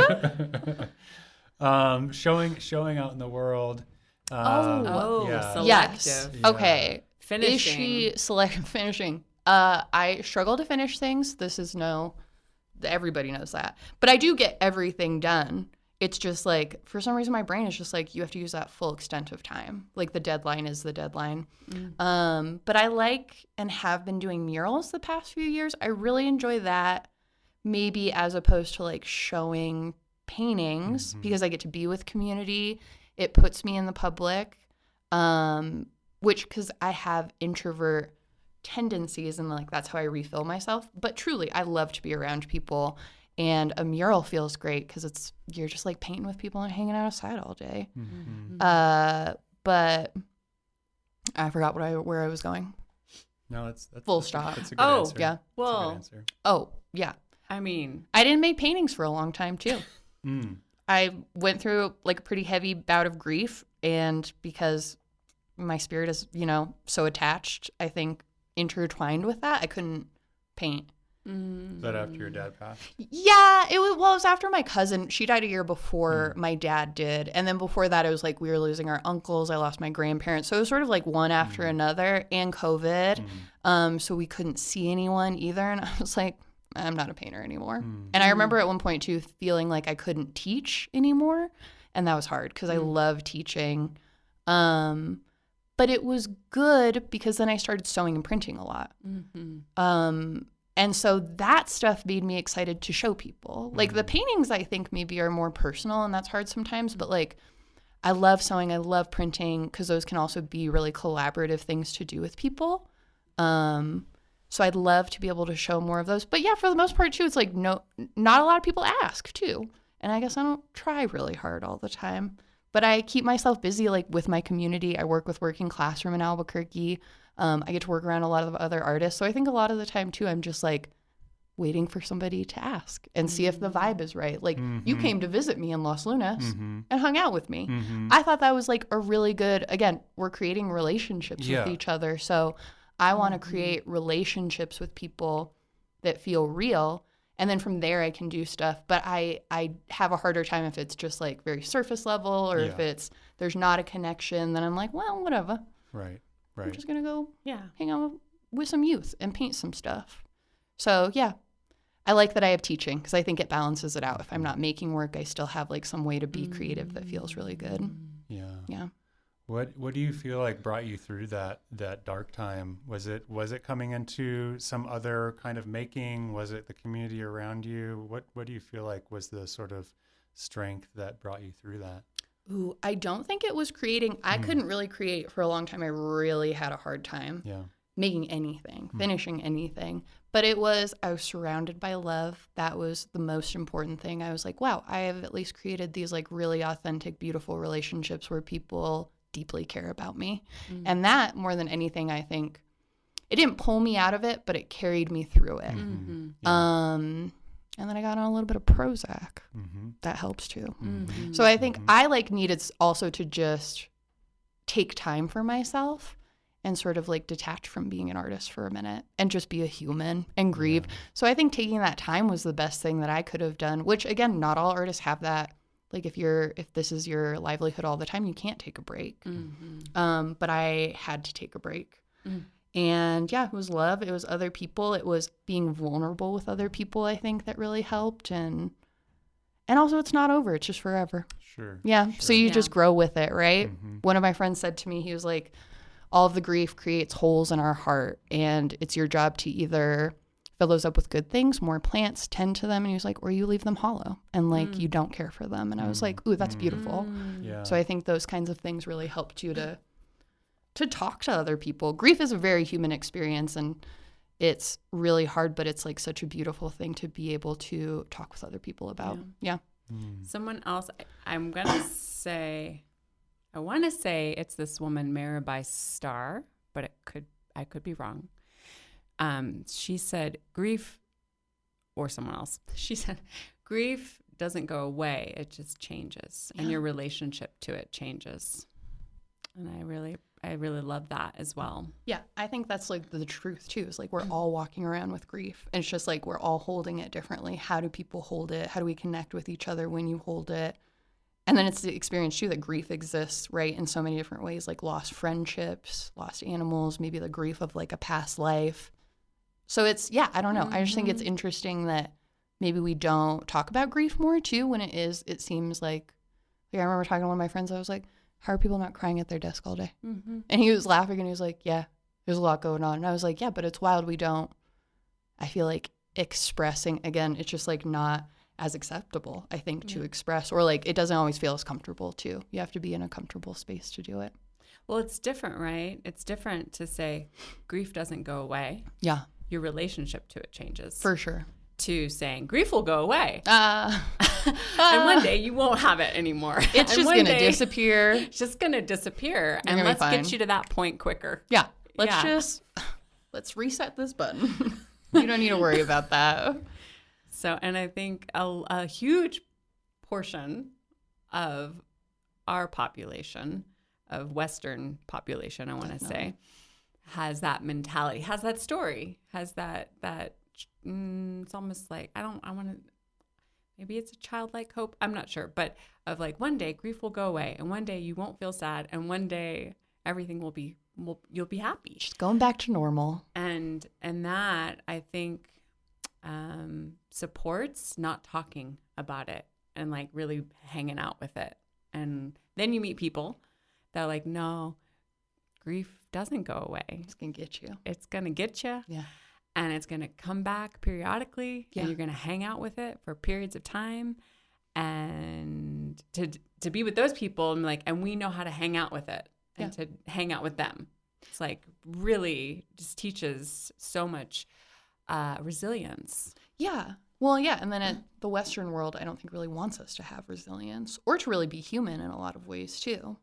Showing out in the world. Selective. Yes. Yeah. Okay. Finishing. Is she finishing? I struggle to finish things. Everybody knows that. But I do get everything done. It's just like, for some reason, my brain is just like, you have to use that full extent of time. Like the deadline is the deadline. But I like and have been doing murals the past few years. I really enjoy that, maybe as opposed to like showing paintings because I get to be with community. It puts me in the public, which because I have introvert tendencies and like that's how I refill myself. But truly, I love to be around people. And a mural feels great because you're just like painting with people and hanging outside all day. But I forgot where I was going. No, that's full stop. That's a good answer. Yeah. That's a good answer. Oh, yeah. I mean, I didn't make paintings for a long time too. I went through like a pretty heavy bout of grief, and because my spirit is, so attached, I think intertwined with that, I couldn't paint. Is that after your dad passed? Yeah, it was after my cousin. She died a year before my dad did. And then before that, it was like we were losing our uncles. I lost my grandparents. So it was sort of like one after another, and COVID. So we couldn't see anyone either. And I was like, I'm not a painter anymore. And I remember at one point too feeling like I couldn't teach anymore. And that was hard because I love teaching. But it was good because then I started sewing and printing a lot. And so that stuff made me excited to show people. Like the paintings, I think maybe are more personal, and that's hard sometimes. But like, I love sewing, I love printing, because those can also be really collaborative things to do with people. So I'd love to be able to show more of those. But yeah, for the most part too, it's like not a lot of people ask too. And I guess I don't try really hard all the time. But I keep myself busy like with my community. I work with Working Classroom in Albuquerque. I get to work around a lot of other artists. So I think a lot of the time too, I'm just like waiting for somebody to ask and see if the vibe is right. Like you came to visit me in Los Lunas and hung out with me. I thought that was like a really good, again, we're creating relationships with each other. So I want to create relationships with people that feel real. And then from there I can do stuff. But I have a harder time if it's just like very surface level or if there's not a connection, then I'm like, well, whatever. Right. I'm just going to go hang out with some youth and paint some stuff. So yeah, I like that I have teaching because I think it balances it out. If I'm not making work, I still have like some way to be creative that feels really good. Yeah. What do you feel like brought you through that dark time? Was it coming into some other kind of making? Was it the community around you? What do you feel like was the sort of strength that brought you through that? Ooh, I don't think it was creating. I couldn't really create for a long time. I really had a hard time making anything, finishing anything. But I was surrounded by love. That was the most important thing. I was like, wow, I have at least created these like really authentic, beautiful relationships where people deeply care about me. And that, more than anything, I think, it didn't pull me out of it, but it carried me through it. And then I got on a little bit of Prozac. That helps too. So I think I like needed also to just take time for myself and sort of like detach from being an artist for a minute and just be a human and grieve. So I think taking that time was the best thing that I could have done, which again, not all artists have that. Like if this is your livelihood all the time, you can't take a break. But I had to take a break. And yeah, it was love. It was other people. It was being vulnerable with other people, I think, that really helped. And also it's not over. It's just forever. Sure. Yeah. So you just grow with it, right? One of my friends said to me, he was like, all of the grief creates holes in our heart. And it's your job to either fill those up with good things, more plants, tend to them. And he was like, or you leave them hollow and like you don't care for them. And I was like, ooh, that's beautiful. So I think those kinds of things really helped you to talk to other people. Grief is a very human experience and it's really hard, but it's like such a beautiful thing to be able to talk with other people about. Someone else, I want to say it's this woman, Mirabai Starr, but I could be wrong. She said grief, or someone else, she said grief doesn't go away, it just changes and your relationship to it changes. And I really love that as well. Yeah, I think that's like the truth too. It's like we're all walking around with grief. And it's just like we're all holding it differently. How do people hold it? How do we connect with each other when you hold it? And then it's the experience too that grief exists, right, in so many different ways, like lost friendships, lost animals, maybe the grief of like a past life. So it's, I don't know. I just think it's interesting that maybe we don't talk about grief more too when it seems like I remember talking to one of my friends, I was like, how are people not crying at their desk all day? And he was laughing and he was like, yeah, there's a lot going on. And I was like, yeah, but it's wild. I feel like expressing, again, it's just like not as acceptable, I think, to express, or like it doesn't always feel as comfortable too. You have to be in a comfortable space to do it. Well, it's different, right? It's different to say grief doesn't go away. Yeah. Your relationship to it changes. For sure. To saying grief will go away. And one day you won't have it anymore. It's just going to disappear. It's just going to disappear. And let's get you to that point quicker. Yeah. Let's reset this button. You don't need to worry about that. So, and I think a huge portion of our population, of Western population, I want to say, has that mentality, has that story, has that it's almost like, maybe it's a childlike hope. I'm not sure, but of like one day grief will go away and one day you won't feel sad and one day everything you'll be happy. Just going back to normal. And that I think supports not talking about it and like really hanging out with it. And then you meet people that are like, no, grief doesn't go away. It's going to get you. It's going to get you. Yeah. And it's going to come back periodically and you're going to hang out with it for periods of time. And to be with those people and we know how to hang out with it and to hang out with them. It's like really just teaches so much resilience. Yeah. Well, yeah, and then the Western world, I don't think really wants us to have resilience or to really be human in a lot of ways too.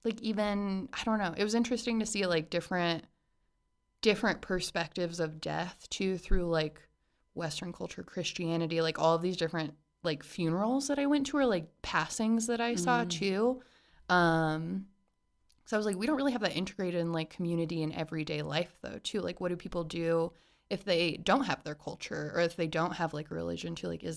Like even, I don't know, it was interesting to see like different perspectives of death too through like Western culture, Christianity, like all of these different like funerals that I went to or like passings that I saw too. So I was like, we don't really have that integrated in like community and everyday life though too. Like what do people do if they don't have their culture or if they don't have like a religion too? Like do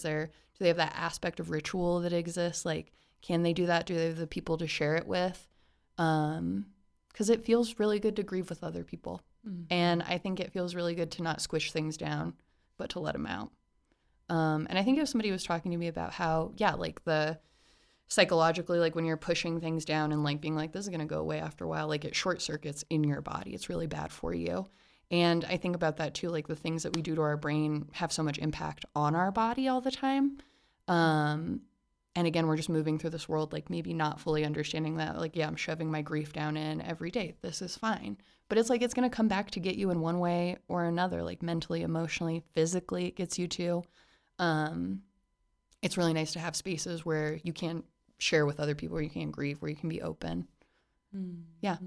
they have that aspect of ritual that exists? Like can they do that? Do they have the people to share it with? Because it feels really good to grieve with other people. And I think it feels really good to not squish things down, but to let them out. And I think if somebody was talking to me about how, yeah, like the psychologically, like when you're pushing things down and like being like, this is going to go away after a while, like it short circuits in your body. It's really bad for you. And I think about that too, like the things that we do to our brain have so much impact on our body all the time. And again, we're just moving through this world, like maybe not fully understanding that, like, yeah, I'm shoving my grief down in every day. This is fine. But it's like, it's going to come back to get you in one way or another, like mentally, emotionally, physically, it gets you to. It's really nice to have spaces where you can share with other people, where you can grieve, where you can be open. Yeah.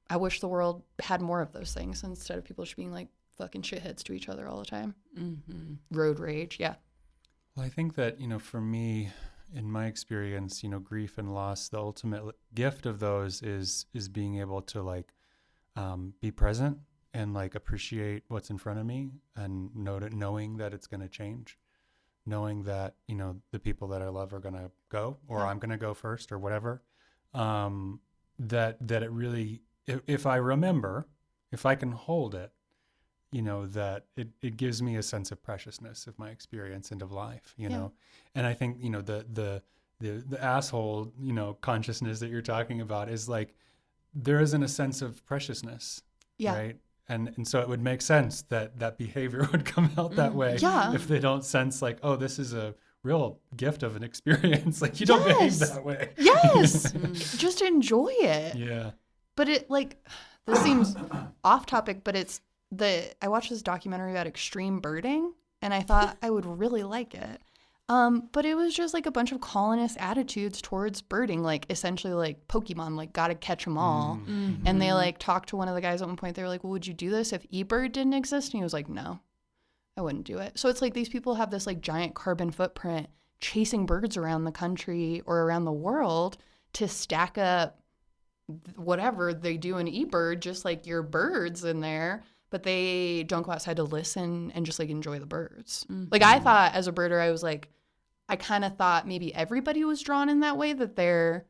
I wish the world had more of those things instead of people just being like fucking shitheads to each other all the time. Road rage. Yeah. Well, I think that, for me, in my experience, grief and loss, the ultimate gift of those is being able to like be present and like appreciate what's in front of me and knowing that it's going to change, knowing that, the people that I love are going to go or I'm going to go first or whatever. That it really, if I remember, if I can hold it, that it gives me a sense of preciousness of my experience and of life, know. And I think, the asshole, consciousness that you're talking about is like, there isn't a sense of preciousness, right? And so it would make sense that behavior would come out that way if they don't sense like, oh, this is a real gift of an experience. Like you don't behave that way. Yes. Just enjoy it. Yeah. But it like, this seems off topic, but I watched this documentary about extreme birding and I thought I would really like it. But it was just like a bunch of colonist attitudes towards birding, like essentially like Pokemon, like gotta catch them all. And they like talked to one of the guys at one point. They were like, well, would you do this if eBird didn't exist? And he was like, no, I wouldn't do it. So it's like these people have this like giant carbon footprint chasing birds around the country or around the world to stack up whatever they do in eBird, just like your birds in there. But they don't go outside to listen and just like enjoy the birds. Like I thought as a birder, I was like, I kind of thought maybe everybody was drawn in that way, that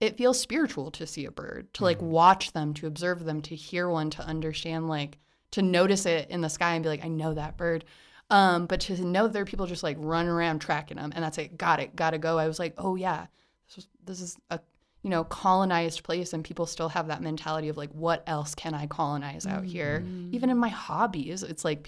it feels spiritual to see a bird, to like watch them, to observe them, to hear one, to understand, like to notice it in the sky and be like, I know that bird. But to know there are people just like running around tracking them and that's it, gotta go. I was like, oh yeah, this is a colonized place and people still have that mentality of like, what else can I colonize out here? Even in my hobbies, it's like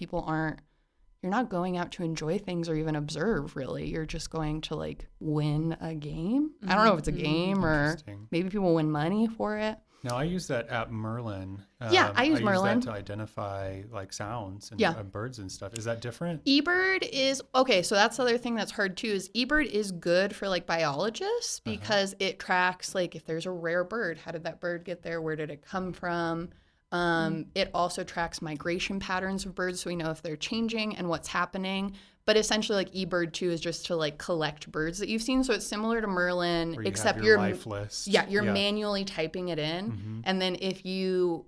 you're not going out to enjoy things or even observe really. You're just going to like win a game. I don't know if it's a game or maybe people win money for it. No, I use that app Merlin. I use Merlin. Use that to identify like sounds and birds and stuff. Is that different? eBird is, okay, so that's the other thing that's hard too, is eBird is good for like biologists because it tracks like if there's a rare bird, how did that bird get there? Where did it come from? It also tracks migration patterns of birds so we know if they're changing and what's happening. But essentially, like eBird too is just to like collect birds that you've seen. So it's similar to Merlin, except you're life list. You're manually typing it in, and then if you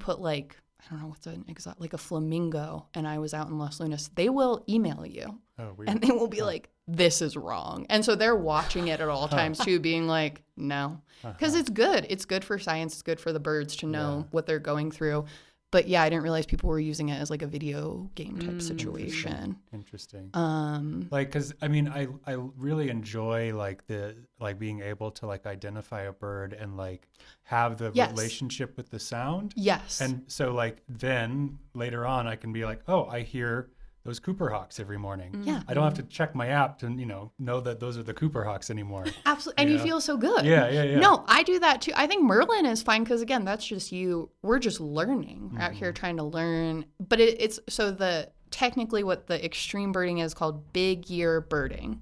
put like, I don't know what's an exotic, like a flamingo, and I was out in Los Lunas, they will email you, and they will be like, this is wrong, and so they're watching it at all times too, being like, no, because it's good. It's good for science. It's good for the birds to know what they're going through. But yeah, I didn't realize people were using it as like a video game type situation. Interesting. Like, cause I mean, I really enjoy like being able to like identify a bird and like have the relationship with the sound. Yes. And so like then later on I can be like, oh, I hear those Cooper Hawks every morning. Yeah. I don't have to check my app to, know that those are the Cooper Hawks anymore. Absolutely. And you feel so good. Yeah. No, I do that too. I think Merlin is fine because, again, that's just you. We're just learning. We're out here trying to learn. But it's technically what the extreme birding is called big year birding.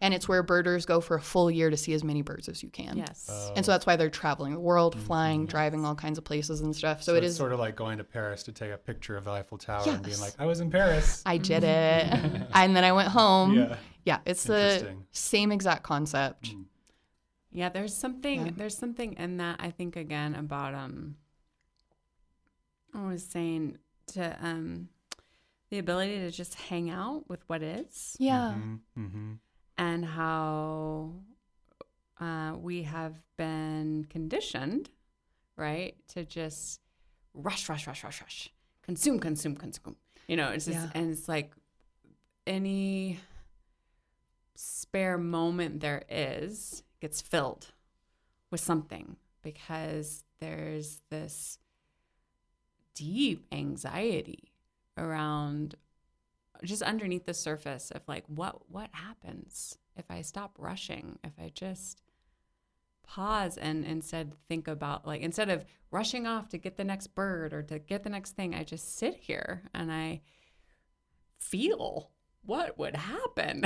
And it's where birders go for a full year to see as many birds as you can. Yes. And so that's why they're traveling the world, flying, driving all kinds of places and stuff. So it it's is sort of like going to Paris to take a picture of the Eiffel Tower and being Yes. like, I was in Paris. I did it. And then I went home. Yeah. Yeah, it's the same exact concept. Yeah, there's something in that, I think, again, about I was saying to the ability to just hang out with what is. Yeah. And how we have been conditioned, right, to just rush, consume. It's just, and it's like any spare moment there is gets filled with something, because there's this deep anxiety around just underneath the surface of like what happens if I stop rushing, if I just pause and instead think about, like, instead of rushing off to get the next bird or to get the next thing, I just sit here and I feel what would happen.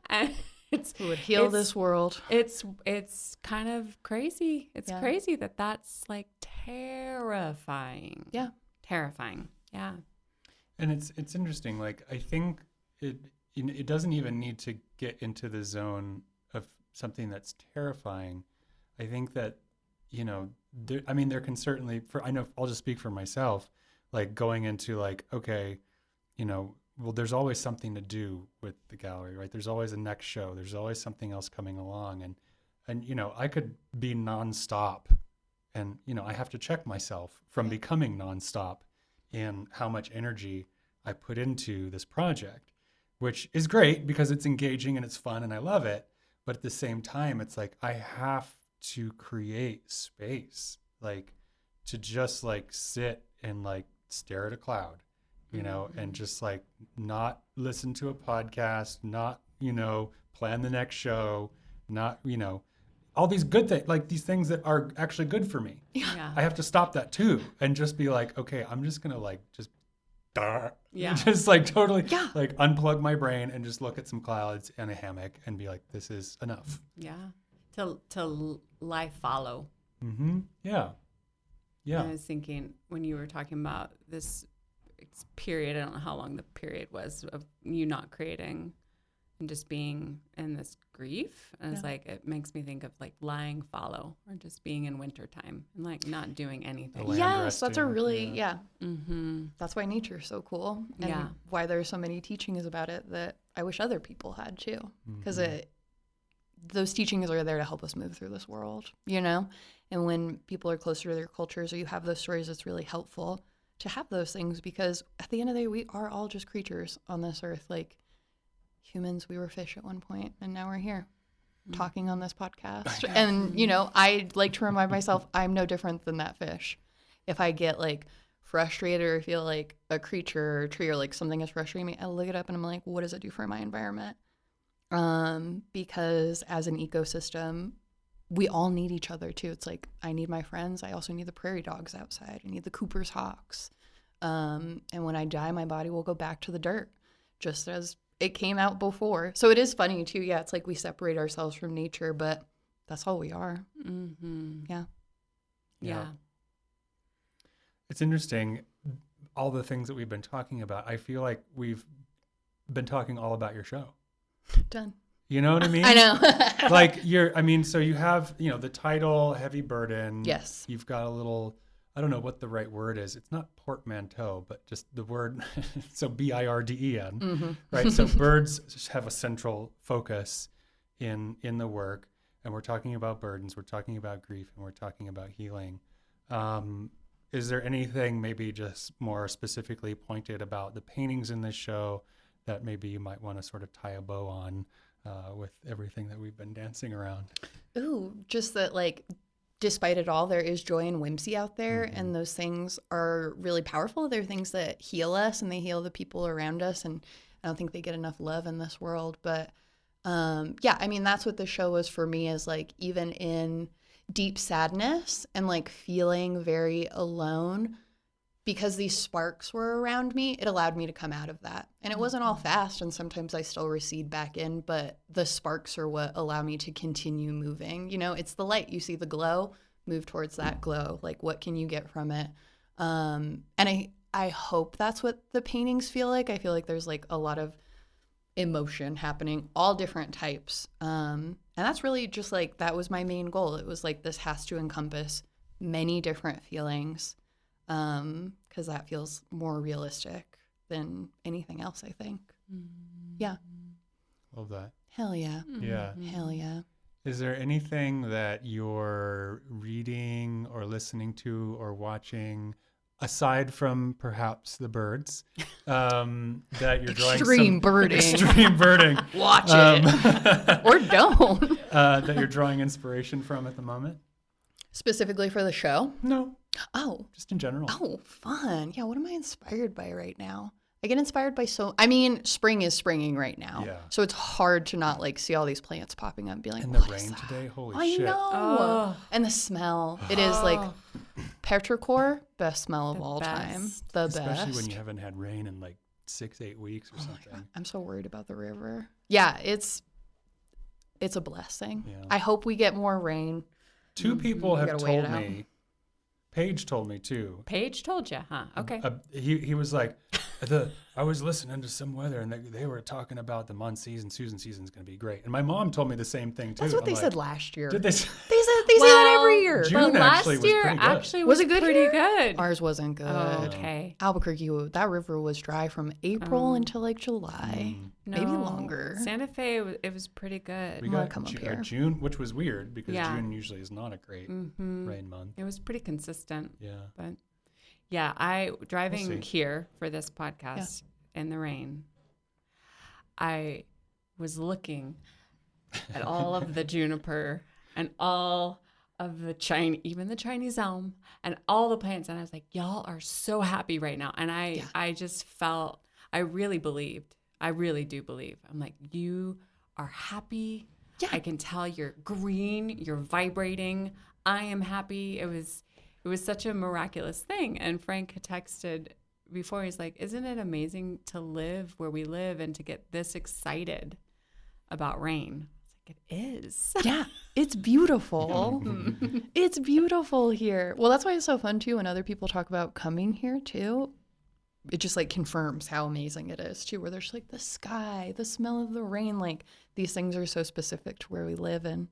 And It would heal this world. It's kind of crazy. It's crazy that's like terrifying. Yeah. Terrifying. Yeah. And it's interesting. Like, I think it doesn't even need to get into the zone of something that's terrifying. I think that, there can certainly, I know I'll just speak for myself, like going into like, okay, well, there's always something to do with the gallery, right? There's always a next show. There's always something else coming along. And I could be nonstop, and, I have to check myself from becoming nonstop in how much energy I put into this project, which is great because it's engaging and it's fun and I love it. But at the same time, it's like I have to create space, like to just like sit and like stare at a cloud, and just like not listen to a podcast, not, plan the next show, not, all these good things, like these things that are actually good for me. Yeah. I have to stop that too and just be like, okay, I'm just going to like just Yeah. just like totally like unplug my brain and just look at some clouds and a hammock and be like, this is enough. Yeah. To life follow. Yeah. And I was thinking when you were talking about this period, I don't know how long the period was of you not creating and just being in this grief. And it's like, it makes me think of like lying fallow or just being in wintertime and like not doing anything. Yes, that's a really, that's why nature's so cool. And why there's so many teachings about it that I wish other people had too. Because those teachings are there to help us move through this world, And when people are closer to their cultures or you have those stories, it's really helpful to have those things, because at the end of the day, we are all just creatures on this earth. Like humans, we were fish at one point, and now we're here talking on this podcast. And, I like to remind myself I'm no different than that fish. If I get like frustrated or feel like a creature or a tree or like something is frustrating me, I look it up and I'm like, what does it do for my environment? Because as an ecosystem, we all need each other too. It's like, I need my friends. I also need the prairie dogs outside. I need the Cooper's hawks. And when I die, my body will go back to the dirt, just as it came out before. So it is funny too. Yeah, it's like we separate ourselves from nature, but that's all we are. Yeah. It's interesting, all the things that we've been talking about. I feel like we've been talking all about your show. Done. You know what I mean? I know. Like so you have, the title, Heavy Burden. Yes. You've got a little, I don't know what the right word is. It's not portmanteau, but just the word, so BIRDEN, right? So birds have a central focus in the work, and we're talking about burdens, we're talking about grief, and we're talking about healing. Is there anything maybe just more specifically pointed about the paintings in this show that maybe you might want to sort of tie a bow on with everything that we've been dancing around? Ooh, just that, like, despite it all, there is joy and whimsy out there, and those things are really powerful. They're things that heal us, and they heal the people around us. And I don't think they get enough love in this world. But yeah, I mean, that's what the show was for me, is like, even in deep sadness and like feeling very alone, because these sparks were around me, it allowed me to come out of that. And it wasn't all fast, and sometimes I still recede back in, but the sparks are what allow me to continue moving. You know, it's the light. You see the glow, move towards that glow. Like, what can you get from it? And I hope that's what the paintings feel like. I feel like there's like a lot of emotion happening, all different types. And that's really just like, that was my main goal. It was like, this has to encompass many different feelings, because that feels more realistic than anything else, I think. Yeah. Love that. Hell yeah. Yeah. Hell yeah. Is there anything that you're reading or listening to or watching, aside from perhaps the birds, that you're drawing Extreme birding. Extreme birding. Watch it. Or don't. That you're drawing inspiration from at the moment? Specifically for the show? No. Oh. Just in general. Oh, fun. Yeah, what am I inspired by right now? I get inspired by spring is springing right now. Yeah. So it's hard to not like see all these plants popping up and be like, And the what rain is that? today, holy I shit. know. Oh. And the smell. It is like petrichor, best smell of The all time. best. The Especially best. when you haven't had rain in like 6-8 weeks or Oh my something. God. I'm so worried about the river. Yeah, it's a blessing. Yeah. I hope we get more rain. Two people have gotta wait it told out. me, Paige told me too. Paige told you, huh? Okay. He was like, I was listening to some weather and they were talking about the Susan season's going to be great. And my mom told me the same thing too. That's what I'm they like, said last year. Did they say? They say that every year. June but last actually was year pretty good. actually Was was it good pretty here? good. Ours wasn't good. Oh, okay. Albuquerque, that river was dry from April until like July, maybe No, longer. Santa Fe, it was pretty good. We I'm gonna got come up here. June, which was weird because Yeah. June usually is not a great Mm-hmm. rain month. It was pretty consistent. Yeah. But yeah, driving see. here for this podcast in the rain, I was looking at all of the juniper and all of the even the Chinese elm and all the plants, and I was like, y'all are so happy right now. And I just felt, I really do believe. I'm like, you are happy. Yeah. I can tell you're green, you're vibrating. I am happy. It was such a miraculous thing. And Frank had texted before, he's like, isn't it amazing to live where we live and to get this excited about rain? I was like, it is. Yeah, it's beautiful. It's beautiful here. Well, that's why it's so fun too when other people talk about coming here too. It just like confirms how amazing it is too, where there's like the sky, the smell of the rain, like these things are so specific to where we live, and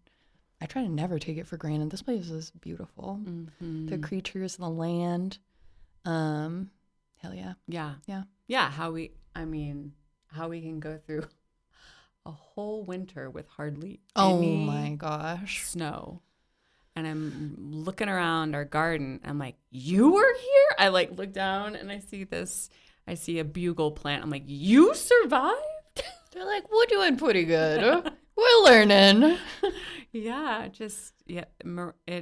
I try to never take it for granted. This place is beautiful. The creatures, the land. Hell yeah. Yeah. Yeah. Yeah. How we can go through a whole winter with hardly any my gosh. snow. And I'm looking around our garden. I'm like, you were here? I like look down and I see a bugle plant. I'm like, you survived? They're like, we're doing pretty good. We're learning. It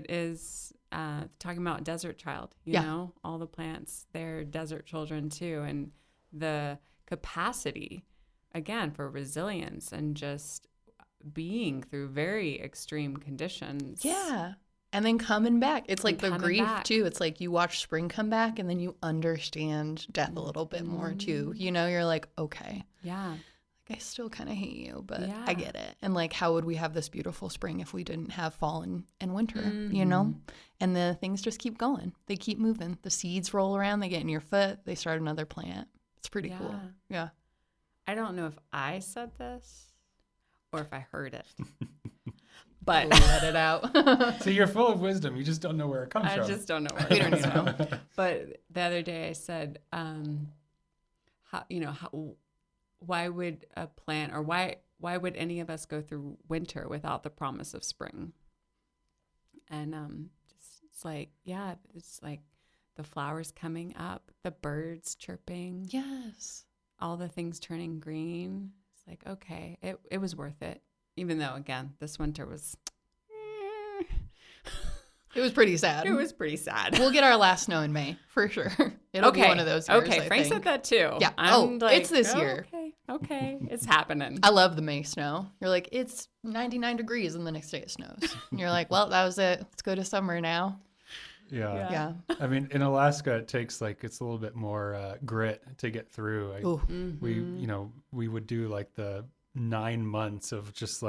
is talking about desert child, you know, all the plants, they're desert children too. And the capacity, again, for resilience and just being through very extreme conditions. Yeah. And then coming back. It's like the coming grief back. too. It's like you watch spring come back and then you understand death a little bit more too. You know, you're like, okay. Yeah. I still kind of hate you, but Yeah. I get it. And like, how would we have this beautiful spring if we didn't have fall and winter, you know? And the things just keep going. They keep moving. The seeds roll around. They get in your foot. They start another plant. It's pretty cool. Yeah. I don't know if I said this or if I heard it, but Let it out. So you're full of wisdom. You just don't know where it comes I from. just don't know where We it don't comes even from. know. But the other day I said, why would a plant, or why would any of us go through winter without the promise of spring? And it's like the flowers coming up, the birds chirping, Yes. all the things turning green. It's like, okay, it was worth it. Even though, again, this winter was, It was pretty sad. it was pretty sad. We'll get our last snow in May for sure. It'll be one of those years. Okay, I Frank think. said that too. Yeah. I'm It's this year. Okay. Okay, it's happening. I love the May snow. You're like, it's 99 degrees and the next day it snows. And you're like, well, that was it. Let's go to summer now. Yeah. Yeah. I mean, in Alaska, it takes it's a little bit more grit to get through. Ooh. We would do like the 9 months of just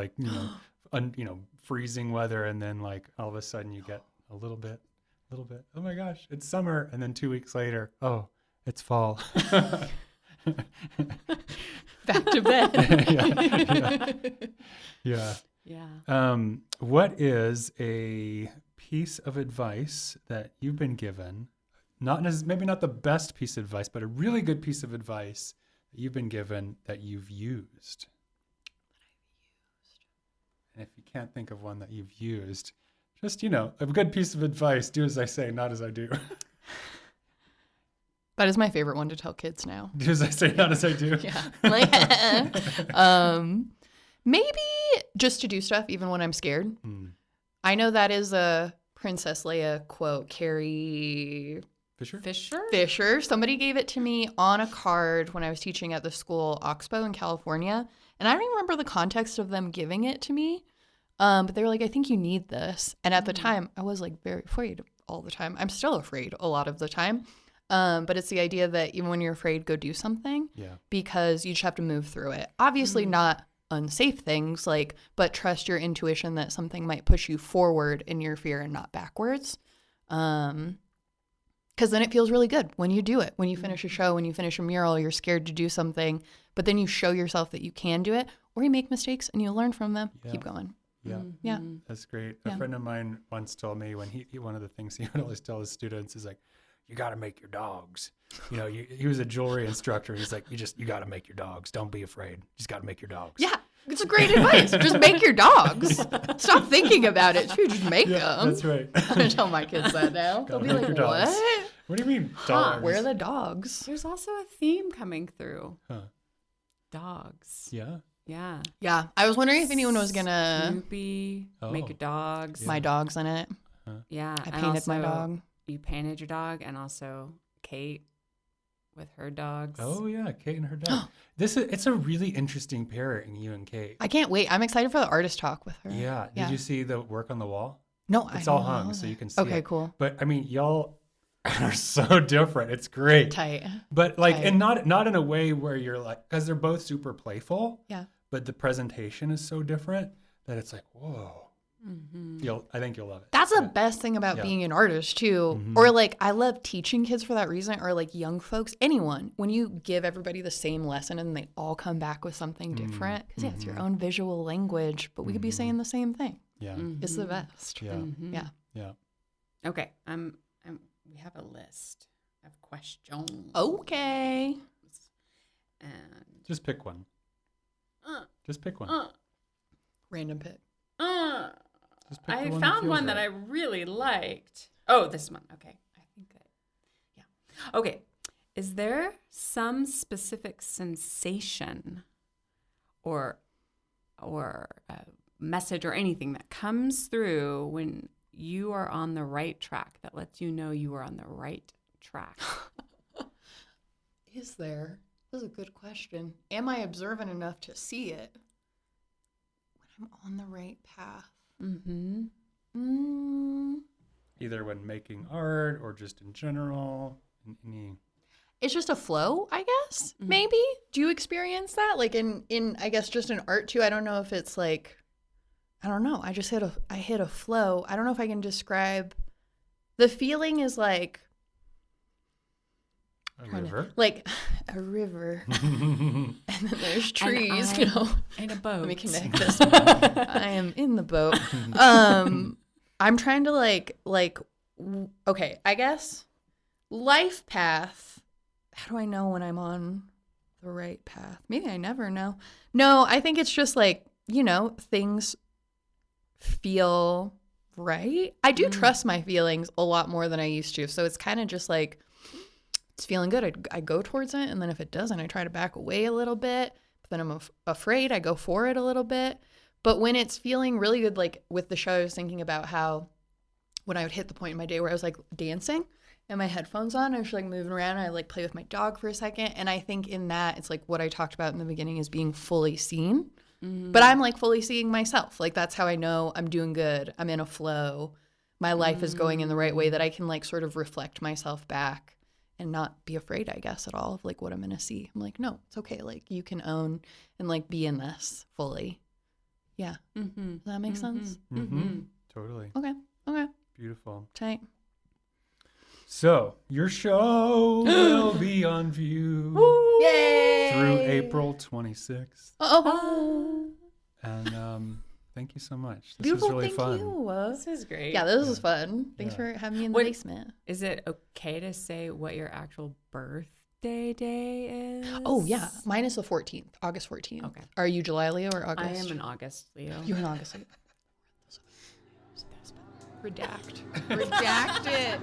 freezing weather. And then like all of a sudden you get a little bit. Oh my gosh, it's summer. And then 2 weeks later, oh, it's fall. Back to bed. Yeah. What is a piece of advice that you've been given? Maybe not the best piece of advice, but a really good piece of advice that you've been given that you've used. And if you can't think of one that you've used, just, a good piece of advice, do as I say, not as I do. That is my favorite one to tell kids now. Do as I say, not as I do. Yeah. Maybe just to do stuff even when I'm scared. I know that is a Princess Leia quote. Carrie Fisher. Somebody gave it to me on a card when I was teaching at the school Oxbow in California. And I don't even remember the context of them giving it to me. But they were like, I think you need this. And at the time, I was like very afraid all the time. I'm still afraid a lot of the time. But it's the idea that even when you're afraid, go do something. Yeah. Because you just have to move through it. Obviously not unsafe things, but trust your intuition that something might push you forward in your fear and not backwards. Because then it feels really good when you do it. When you finish a show, when you finish a mural, you're scared to do something, but then you show yourself that you can do it, or you make mistakes and you learn from them. Yeah. Keep going. Yeah. Yeah. That's great. A friend of mine once told me when one of the things he would always tell his students is like, you got to make your dogs. He was a jewelry instructor. He's like, you got to make your dogs. Don't be afraid. You just got to make your dogs. Yeah. It's a great advice. Just make your dogs. Stop thinking about it too. Just make them. That's right. I'm going to tell my kids that now. They'll be like, what? What do you mean dogs? Where are the dogs? There's also a theme coming through. Huh. Dogs. Yeah. Yeah. Yeah. I was wondering if anyone was going to... Snoopy, make your dogs. My dog's in it. Yeah. I painted my dog. You painted your dog, and also Kate with her dogs. Oh yeah, Kate and her dog. It's a really interesting pairing, you and Kate. I can't wait. I'm excited for the artist talk with her. Yeah. Did you see the work on the wall? No, it's all hung, so you can see. Okay, it. Cool. But I mean, y'all are so different. It's great. Tight. But and not in a way where you're like, because they're both super playful. Yeah. But the presentation is so different that it's like, whoa. Mm-hmm. I think you'll love it. That's the best thing about being an artist too. Mm-hmm. Or I love teaching kids for that reason, or young folks, anyone. When you give everybody the same lesson and they all come back with something different, because it's your own visual language, but we could be saying the same thing. Yeah. It's the best. Yeah. Mm-hmm. Yeah. Yeah. Okay. We have a list of questions. Okay. And just pick one. Just pick one. Random pick. I found one that I really liked. Oh, this one. Okay. I think that, yeah. Okay. Is there some specific sensation or message or anything that comes through when you are on the right track that lets you know you are on the right track? Is there? That's a good question. Am I observant enough to see it when I'm on the right path? Either when making art or just in general. It's just a flow, I guess. Maybe. Do you experience that? In I guess just in art too. I don't know if it's I don't know. I just hit a flow. I don't know if I can describe. The feeling is like a river. A river. And then there's trees, and a boat. Let me connect this. I am in the boat. I'm trying to okay, I guess life path. How do I know when I'm on the right path? Maybe I never know. No, I think it's just things feel right. I do trust my feelings a lot more than I used to. So it's kind of just it's feeling good. I go towards it. And then if it doesn't, I try to back away a little bit. But then I'm afraid. I go for it a little bit. But when it's feeling really good, with the show, I was thinking about how when I would hit the point in my day where I was dancing and my headphones on. I'm just like moving around. And I like play with my dog for a second. And I think in that, it's like what I talked about in the beginning is being fully seen. But I'm like fully seeing myself. Like that's how I know I'm doing good. I'm in a flow. My life is going in the right way, that I can like sort of reflect myself back and not be afraid, I guess, at all of like what I'm going to see. I'm like, no, it's okay. Like you can own and like be in this fully. Yeah. Does that make sense? Totally. Okay. Beautiful. Tight. So your show will be on view Yay! through April 26th. Oh. And thank you so much. This Beautiful. was really Thank fun. you. This is great. Yeah, this was fun. Thanks for having me in the basement. Is it okay to say what your actual birthday day is? Oh, yeah. Mine is the 14th, August 14th. Okay. Are you July Leo or I August? am an August Leo. You're an August Leo. Redact. Redact it.